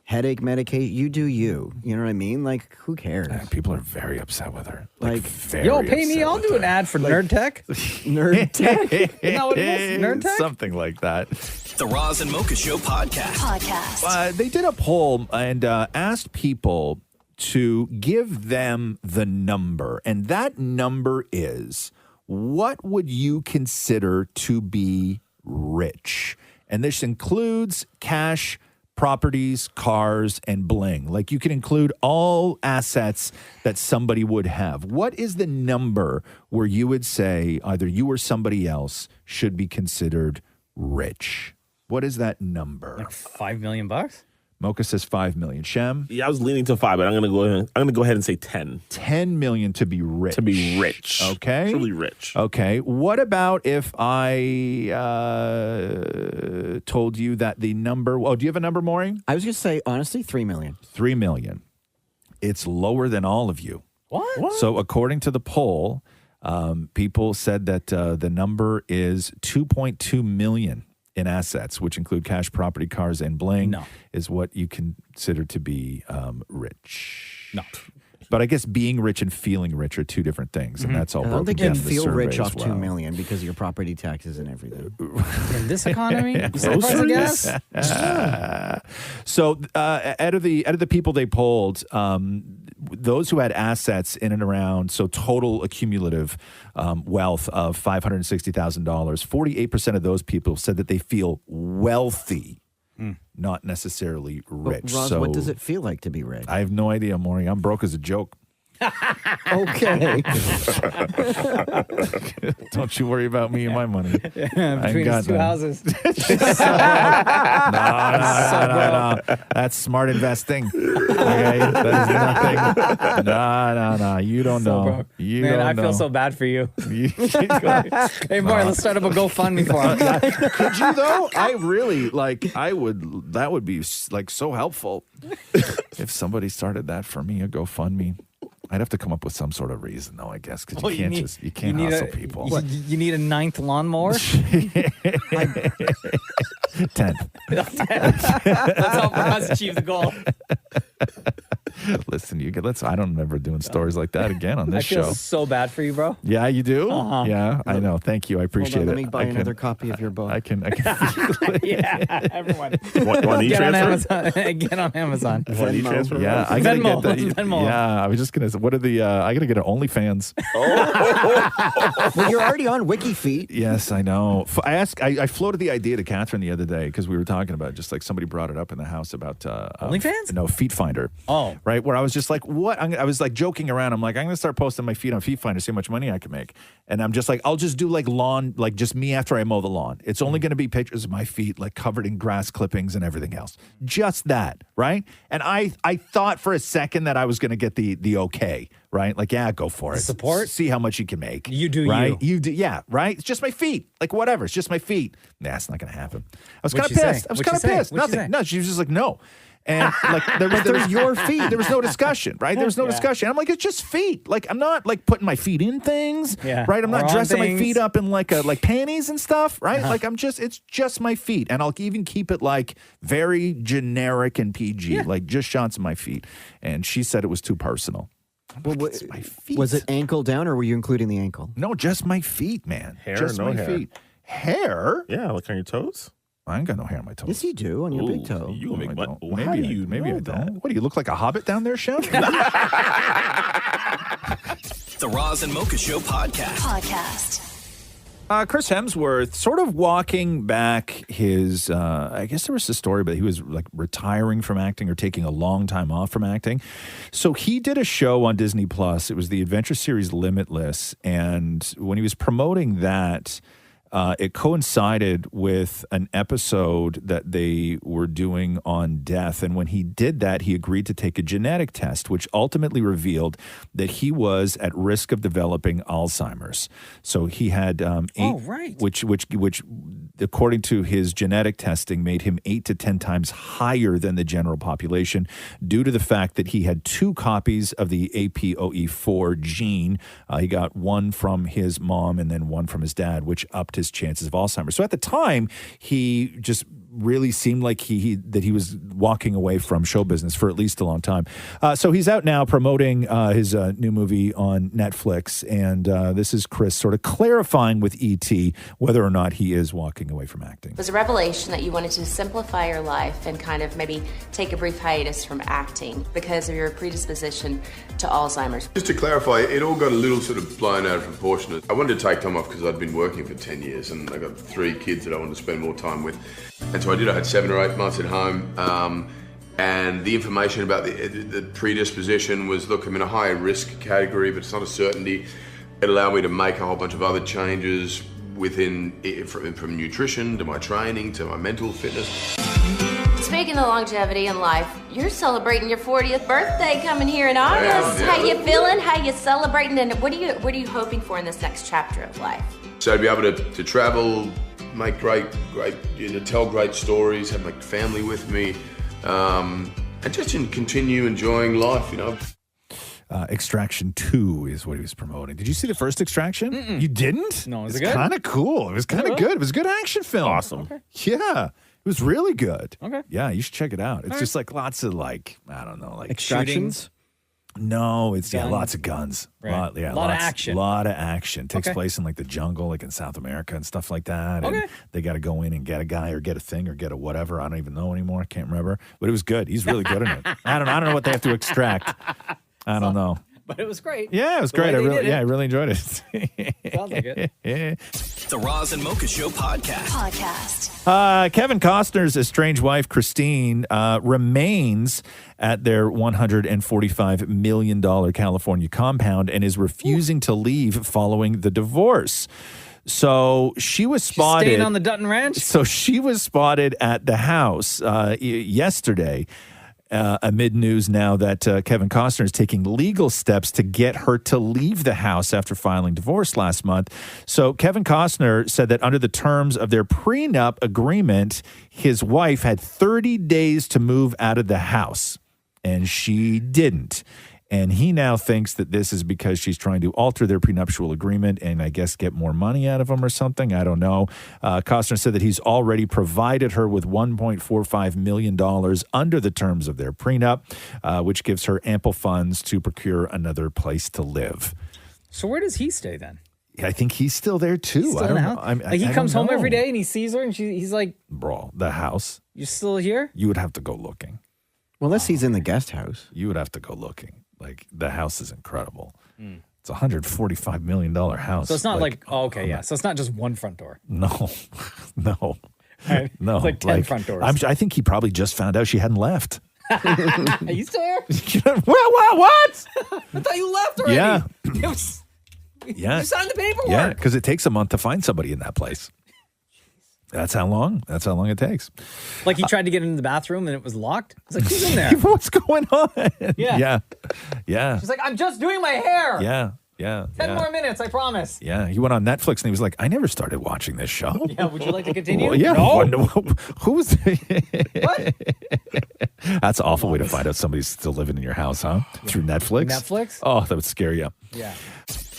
headache medication, you do you. You know what I mean? Like, who cares?
People are very upset with her.
Like
very
Yo, pay me. I'll do an ad for Nerdtech.
Nerdtech?
Isn't that what it is? Nerdtech?
Something like that.
The Roz and Mocha Show podcast.
They did a poll and asked people to give them the number. And that number is, what would you consider to be rich? And this includes cash, properties, cars, and bling. Like you can include all assets that somebody would have. What is the number where you would say either you or somebody else should be considered rich? What is that number?
Like $5 million?
Mocha says 5 million. Shem?
Yeah, I was leaning to 5, but I'm gonna go ahead and say 10.
10 million to be rich.
To be rich.
Okay.
Truly rich.
Okay. What about if I told you that the number, do you have a number, Maureen?
I was going to say, honestly, 3 million.
3 million. It's lower than all of you.
What?
So according to the poll, people said that the number is 2.2 million in assets, which include cash, property, cars, and bling, is what you consider to be rich.
No.
But I guess being rich and feeling rich are 2 different things, and that's all
I don't
broken
think
down
you
in the
feel rich
survey
off
as
2
well.
million because of your property taxes and everything.
In this economy? You see the price of gas?
So out of the people they polled, those who had assets in and around, so total accumulative wealth of $560,000, 48% of those people said that they feel wealthy, not necessarily rich.
But Roz,
so
what does it feel like to be rich?
I have no idea, Maury. I'm broke as a joke.
Okay.
Don't you worry about me and my money.
Between his two houses.
No. That's smart investing. Okay, that is nothing. No. You don't know.
Broke.
You
Man,
don't
I
know.
feel so bad for you. Hey, Maury, let's start up a GoFundMe for him.
Could you though? I really I would. That would be like so helpful if somebody started that for me. A GoFundMe. I'd have to come up with some sort of reason, though, I guess, because you can't hustle people.
You need a 9th lawnmower?
10th.
Let's help us achieve the goal.
Listen, I don't remember doing stories like that again on this
I feel
show.
so bad for you, bro.
Yeah, you do?
Uh-huh.
Yeah, I know. Thank you. I appreciate
Hold on,
it.
let me buy another copy of your book.
I can.
Yeah, everyone.
Want
Get on
e-transfer?
Amazon. Get on Amazon.
Want e-transfer?
Yeah, I gotta
Venmo.
get that.
Venmo.
Yeah, I was just gonna. What are the? I gotta get an OnlyFans.
Well, you're already on WikiFeet.
Yes, I know. I floated the idea to Catherine the other day because we were talking about just like somebody brought it up in the house about
OnlyFans?
No, Feet Finder.
Oh,
right. Where I was just like, what? I was like joking around. I'm like, I'm gonna start posting my feet on Feet Finder, see how much money I can make. And I'm just like, I'll just do like lawn, like just me after I mow the lawn. It's only gonna be pictures of my feet, like covered in grass clippings and everything else. Just that, right? And I thought for a second that I was gonna get the okay. Right? Like, yeah, go for it.
Support?
See how much you can make.
You do
right?
you.
Do, yeah, right? It's just my feet. Like, whatever. It's just my feet. Nah, it's not going to happen. I was kind
What'd
of
she
pissed.
say?
I was
What'd
kind
she
of
say?
pissed.
What'd she
Nothing.
say?
No, she was just like, no. And like,
they're your feet.
There was no discussion, right? There was no discussion. I'm like, it's just feet. Like, I'm not like putting my feet in things, right? I'm
Or
not
on
dressing my
things.
feet up in like panties and stuff, right? Like, it's just my feet. And I'll even keep it like very generic and PG, like just shots of my feet. And she said it was too personal.
Well,
My feet.
was it ankle down, or were you including the ankle?
No, just my feet, man.
Hair or
just
no
my
hair?
feet. Hair?
Yeah, like on your toes.
I ain't got no hair on my toes.
Yes, you do on your big toe.
You make
I
money.
don't.
How do you
maybe
know
I don't.
that?
What do you look like, a hobbit down there, Chef?
The Roz and Mocha Show podcast.
Chris Hemsworth sort of walking back his, I guess there was a story, but he was like retiring from acting or taking a long time off from acting. So he did a show on Disney Plus. It was the adventure series Limitless. And when he was promoting that, it coincided with an episode that they were doing on death. And when he did that, he agreed to take a genetic test, which ultimately revealed that he was at risk of developing Alzheimer's. So he had which according to his genetic testing, made him 8 to 10 times higher than the general population due to the fact that he had 2 copies of the APOE4 gene. He got one from his mom and then one from his dad, which upped his chances of Alzheimer's. So at the time, he just really seemed like that he was walking away from show business for at least a long time. So he's out now promoting his new movie on Netflix, and this is Chris sort of clarifying with E.T. whether or not he is walking away from acting.
It was a revelation that you wanted to simplify your life and kind of maybe take a brief hiatus from acting because of your predisposition to Alzheimer's.
Just to clarify, it all got a little sort of blown out of proportion. I wanted to take time off because I'd been working for 10 years and I got 3 kids that I wanted to spend more time with. And so I did. I had 7 or 8 months at home. And the information about the predisposition was, look, I'm in a higher risk category, but it's not a certainty. It allowed me to make a whole bunch of other changes from nutrition to my training to my mental fitness.
Speaking of longevity in life, you're celebrating your 40th birthday coming here in August.
Yeah.
How you feeling? How you celebrating? And what are you hoping for in this next chapter of life?
So to be able to travel, make great, tell great stories, have my family with me, and just continue enjoying life,
Extraction 2 is what he was promoting. Did you see the first Extraction? You didn't?
No, is
it's
it good?
kind of cool. It was kind of good. It was a good action film.
Awesome.
Okay.
Yeah. It was really good.
Okay.
Yeah, you should check it out. It's just like lots of I don't know,
Extractions?
No, it's
Guns.
lots of guns.
Right.
Lot of action. A lot of action. Takes place in the jungle, like in South America and stuff like that.
Okay.
And they got to go in and get a guy or get a thing or get a whatever. I don't even know anymore. I can't remember. But it was good. He's really good in it. I don't know what they have to extract. I don't know.
But it was great.
Yeah, it was
The
great.
way they did it.
I really enjoyed it.
Sounds like it.
The Roz and Mocha Show podcast.
Kevin Costner's estranged wife, Christine, remains at their $145 million California compound and is refusing to leave following the divorce. So she was spotted.
Staying on the Dutton Ranch?
So she was spotted at the house yesterday. Amid news now that Kevin Costner is taking legal steps to get her to leave the house after filing divorce last month. So Kevin Costner said that under the terms of their prenup agreement, his wife had 30 days to move out of the house, and she didn't. And he now thinks that this is because she's trying to alter their prenuptial agreement and I guess get more money out of him or something. I don't know. Costner said that he's already provided her with $1.45 million under the terms of their prenup, which gives her ample funds to procure another place to live.
So where does he stay then?
I think he's still there too.
He's still
I
in
don't
the
know.
house? Like he comes home every day and he sees her and he's like,
bro, the house.
You're still here?
You would have to go looking.
Well, unless he's in the guest house.
You would have to go looking. Like, the house is incredible. It's a $145 million house.
So it's not like oh, okay, yeah. So it's not just one front door.
No, no,
Right?
no.
It's like 10 front doors.
I think he probably just found out she hadn't left.
Are you still here?
What?
I thought you left already.
Yeah.
It was-
Yeah.
You signed the paperwork.
Yeah, because it takes a month to find somebody in that place. That's how long it takes.
Like he tried to get into the bathroom and it was locked. It's like, who's in there?
What's going on?
Yeah.
Yeah.
She's like, I'm just doing my hair.
Yeah.
10 more minutes, I promise.
Yeah, he went on Netflix and he was like, I never started watching this show.
Yeah, would you like to continue?
Well, yeah.
No.
Who's
What?
That's an awful way to find out somebody's still living in your house, huh? Through Netflix?
Netflix?
Oh, that would scare you.
Yeah.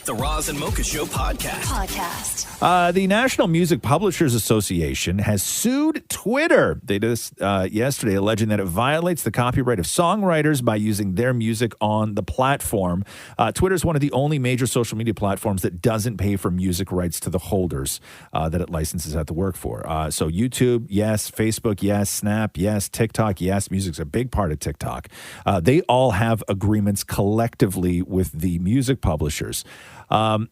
The Roz and Mocha Show podcast.
The National Music Publishers Association has sued Twitter. They did this yesterday, alleging that it violates the copyright of songwriters by using their music on the platform. Twitter is one of the only major social media platforms that doesn't pay for music rights to the holders that it licenses out to work for. So YouTube, yes. Facebook, yes. Snap, yes. TikTok, yes. Music's a big part of TikTok. They all have agreements collectively with the music publishers.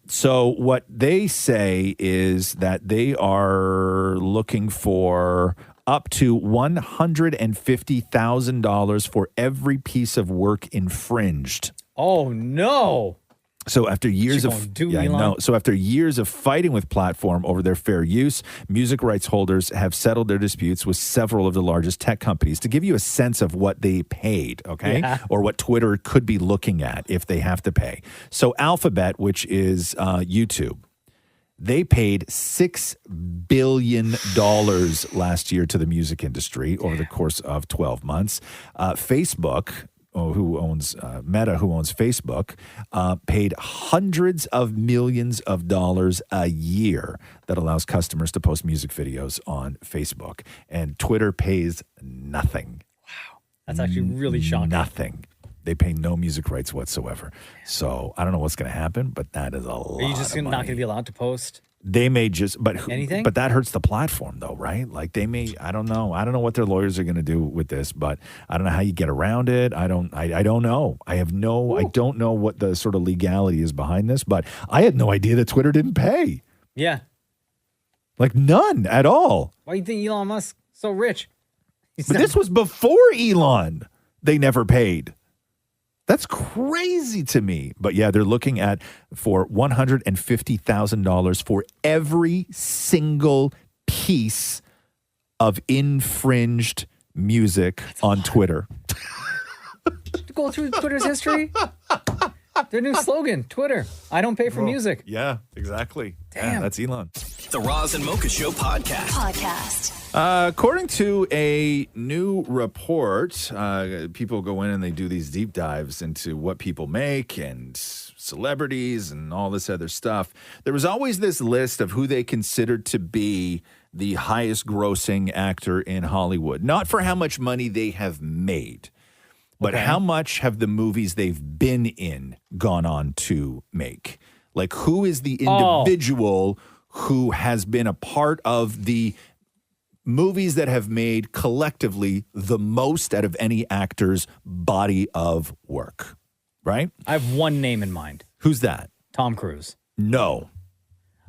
So what they say is that they are looking for up to $150,000 for every piece of work infringed.
Oh no.
So after years of So after years of fighting with platform over their fair use, music rights holders have settled their disputes with several of the largest tech companies to give you a sense of what they paid, okay?
Yeah.
Or what Twitter could be looking at if they have to pay. So Alphabet, which is YouTube, they paid $6 billion last year to the music industry over the course of 12 months. Facebook, who owns Meta, who owns Facebook, paid hundreds of millions of dollars a year that allows customers to post music videos on Facebook. And Twitter pays nothing.
Wow. That's actually really shocking.
Nothing. They pay no music rights whatsoever. So I don't know what's going to happen, but that is a lot.
Are you just not going to be allowed to post?
They may just,
Anything?
But that hurts the platform, though, right? Like they may, I don't know what their lawyers are going to do with this, but I don't know how you get around it. I don't know. I don't know what the sort of legality is behind this, but I had no idea that Twitter didn't pay.
Yeah.
Like none at all.
Why do you think Elon Musk so rich?
But this was before Elon. They never paid. That's crazy to me. But yeah, they're looking at for $150,000 for every single piece of infringed music on Twitter.
Go through Twitter's history. Their new slogan, Twitter, I don't pay for music.
Yeah, exactly.
Damn.
Yeah, that's Elon.
The Roz and Mocha Show podcast.
According to a new report, people go in and they do these deep dives into what people make and celebrities and all this other stuff. There was always this list of who they considered to be the highest grossing actor in Hollywood. Not for how much money they have made, but how much have the movies they've been in gone on to make? Like, who is the individual who has been a part of the movies that have made collectively the most out of any actor's body of work? right?
I have one name in mind.
Who's that?
Tom Cruise.
No.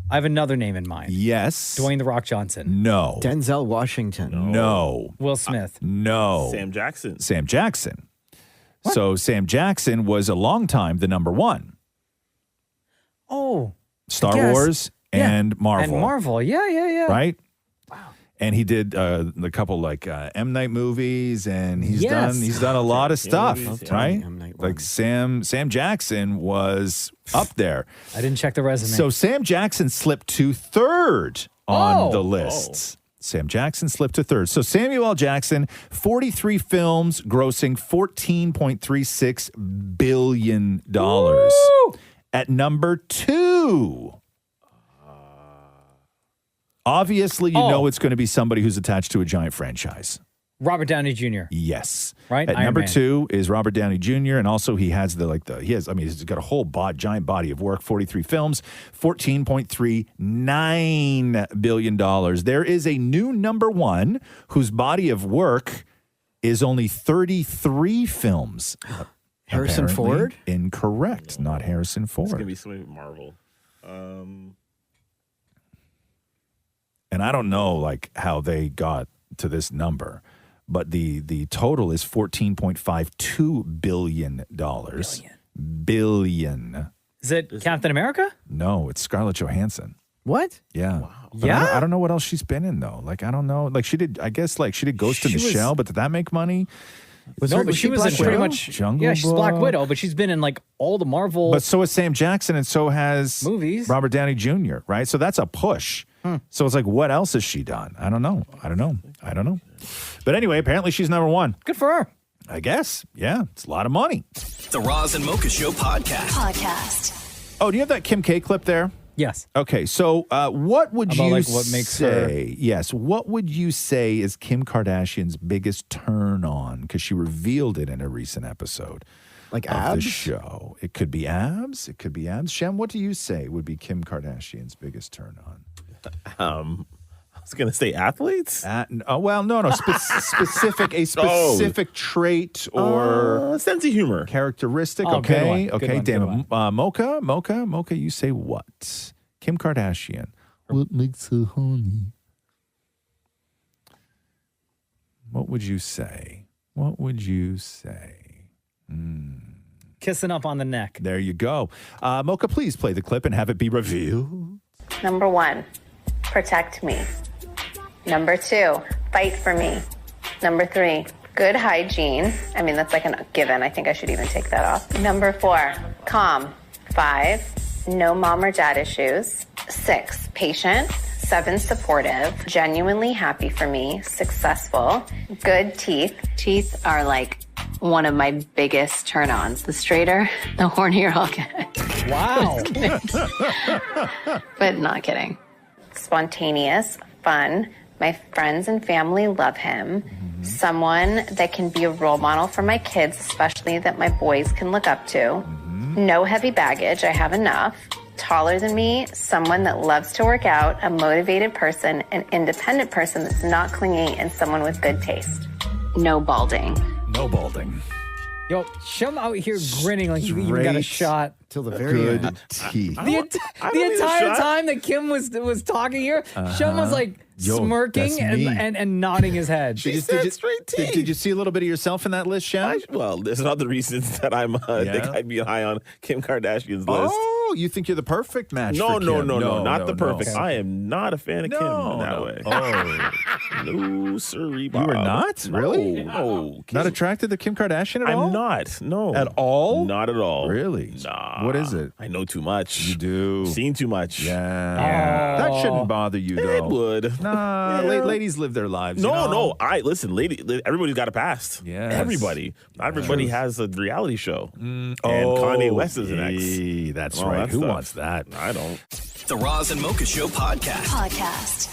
I have another name in mind.
Yes.
Dwayne The Rock Johnson.
No.
Denzel Washington.
No.
Will Smith.
No.
Sam Jackson.
Sam Jackson. So Sam Jackson was a long time the number one.
Oh.
Star
Yes.
Wars and Marvel.
And Marvel. Yeah.
Right? Wow. And he did a couple like M. Night movies, and he's
Yes.
done a lot of stuff,
movies, yeah.
right?
M. Night
Like Sam Jackson was up there.
I didn't check the resume.
So Sam Jackson slipped to third on
Oh.
the list. Sam Jackson slipped to third. So Samuel L. Jackson, 43 films, grossing $14.36 billion.
Woo!
At number 2. Obviously, you know it's going to be somebody who's attached to a giant franchise.
Robert Downey Jr.
Yes.
Right?
At
Iron
number
Man.
2 is Robert Downey Jr. And also he's got a whole giant body of work, 43 films, $14.39 billion. There is a new number 1 whose body of work is only 33 films.
Harrison
Apparently
Ford?
Incorrect. Not Harrison Ford.
It's going to be something with Marvel.
And I don't know like how they got to this number, but the total is $14.52 billion. Billion.
Is it Captain America?
No, it's Scarlett Johansson.
What?
Yeah.
Wow.
But I don't know what else she's been in though. Like I don't know. Like she did Ghost in the Shell, but did that make money?
But she was in pretty much
Jungle
Yeah, she's Black
Book?
Widow, but she's been in like all the Marvel.
But so has Sam Jackson, and so has
movies.
Robert Downey Jr., right? So that's a push. So it's like, what else has she done? I don't know. But anyway, apparently she's number 1.
Good for her.
I guess. Yeah, it's a lot of money.
The Roz and Mocha Show podcast.
Oh, do you have that Kim K clip there?
Yes.
Okay, so what would
About,
you
like, what makes
say? Yes, what would you say is Kim Kardashian's biggest turn on? Because she revealed it in a recent episode.
Like
of
abs?
the show. It could be abs. Shem, what do you say would be Kim Kardashian's biggest turn on?
I was going to say athletes.
Specific trait or
sense of humor,
characteristic.
Oh, good
Okay,
one, good
okay.
one,
Damn
good
it, Mocha. You say what? Kim Kardashian. What makes her honey? What would you say?
Kissing up on the neck.
There you go. Mocha, please play the clip and have it be revealed.
Number 1, protect me. Number 2, fight for me. Number 3, good hygiene. I mean, that's like a given. I think I should even take that off. Number 4, calm. 5, no mom or dad issues. 6, patient. 7, supportive. Genuinely happy for me. Successful. Good teeth. Teeth are like one of my biggest turn-ons. The straighter, the hornier I'll get.
Wow.
But not kidding. Spontaneous, fun. My friends and family love him. Someone that can be a role model for my kids, especially that my boys can look up to. No heavy baggage. I have enough. Taller than me, someone that loves to work out, a motivated person, an independent person that's not clingy, and someone with good taste. No balding.
No balding.
Yo, Shem out here grinning like you even got a shot.
Till the very
Good
end.
teeth.
The entire time that Kim was talking here, Shem was like
Yo,
smirking
that's me.
and nodding his head.
Did you see a little bit of yourself in that list, Shem?
Well, there's other reasons that I think I'd be high on Kim Kardashian's list.
Oh, you think you're the perfect match
No,
for
no,
Kim.
no, not the perfect.
Okay.
I am not a fan of Kim in that way.
Oh.
No, sirree, Bob.
You are not?
No,
Really?
No.
Not attracted to Kim Kardashian at all?
I'm not. No.
At all?
Not at all.
Really?
Nah.
What is it?
I know too much.
You do.
Seen too much.
Yeah. That shouldn't bother you, though.
It would.
Nah,
Yeah.
ladies live their lives.
No,
you know?
no. Listen, everybody's got a past.
Yes.
Everybody. Not everybody has a reality show. And
Oh,
Kanye West is an ex.
hey, that's
All
right.
that
Who
stuff.
wants that?
I don't.
The Roz and Mocha Show podcast.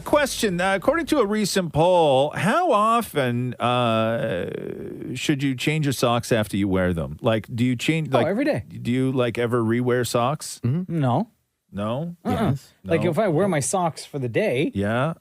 Question. According to a recent poll, how often should you change your socks after you wear them? Like, do you change? Like,
every day.
Do you like ever rewear socks?
No.
No.
Like
No?
if I wear my socks for the day,
Yeah.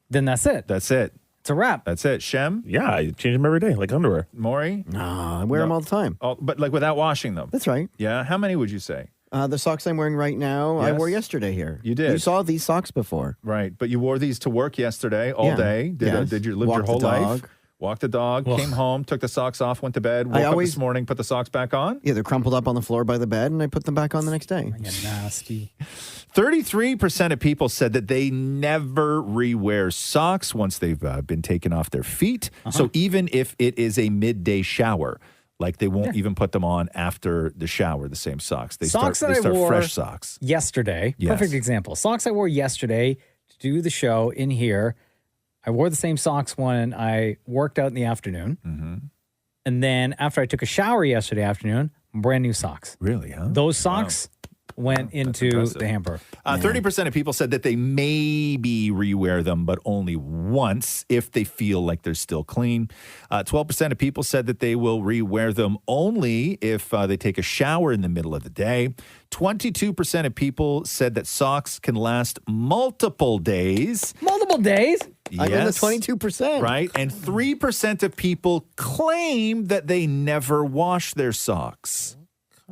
then that's it.
That's it.
It's a wrap.
That's it. Shem?
Yeah, I change them every day, like underwear.
Maury?
No, I wear them all the time.
Oh, but like without washing them?
That's right.
Yeah. How many would you say?
The socks I'm wearing right now, I
Yes.
wore yesterday here.
You did?
You saw these socks before.
Right. But you wore these to work yesterday all
Yeah.
day.
Yes.
Did you live your
Walked the
whole life?
dog.
Walked the dog,
Ugh.
came home, took the socks off, went to bed, woke up this morning, put the socks back on?
Yeah, they're crumpled up on the floor by the bed, and I put them back on the next day.
Nasty.
33% of people said that they never rewear socks once they've been taken off their feet. So even if it is a midday shower, like they won't even put them on after the shower, the same socks. They
Socks
start
that I wore
fresh socks.
yesterday.
Yes.
Perfect example. Socks I wore yesterday to do the show in here. I wore the same socks when I worked out in the afternoon.
Mm-hmm.
And then after I took a shower yesterday afternoon, brand new socks.
Really, huh?
Those socks went into the hamper.
30% of people said that they maybe rewear them, but only once if they feel like they're still clean. 12% of people said that they will rewear them only if they take a shower in the middle of the day. 22% of people said that socks can last multiple days.
Multiple days?
I'm in the
Yes.
22%.
Right. And 3% of people claim that they never wash their socks.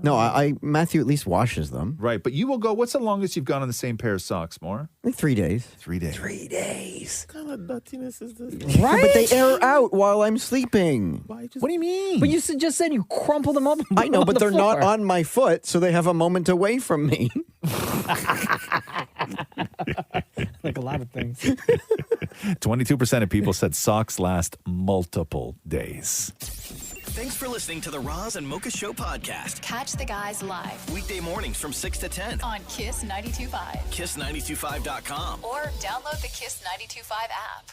No, Matthew at least washes them.
Right. But you will go, what's the longest you've gone on the same pair of socks, More?
Like 3 days.
3 days.
3 days.
What kind of nuttiness is this?
Yeah, but they air out while I'm sleeping.
What do you mean? But you just said you crumple them up. And put
I know,
them on
but
the
they're not
floor.
on my foot, so they have a moment away from me.
Like a lot of things.
22% of people said socks last multiple days.
Thanks for listening to the Roz and Mocha Show podcast.
Catch the guys live
Weekday mornings from 6 to 10.
on Kiss 92.5
Kiss925.com.
or download the Kiss 92.5 app.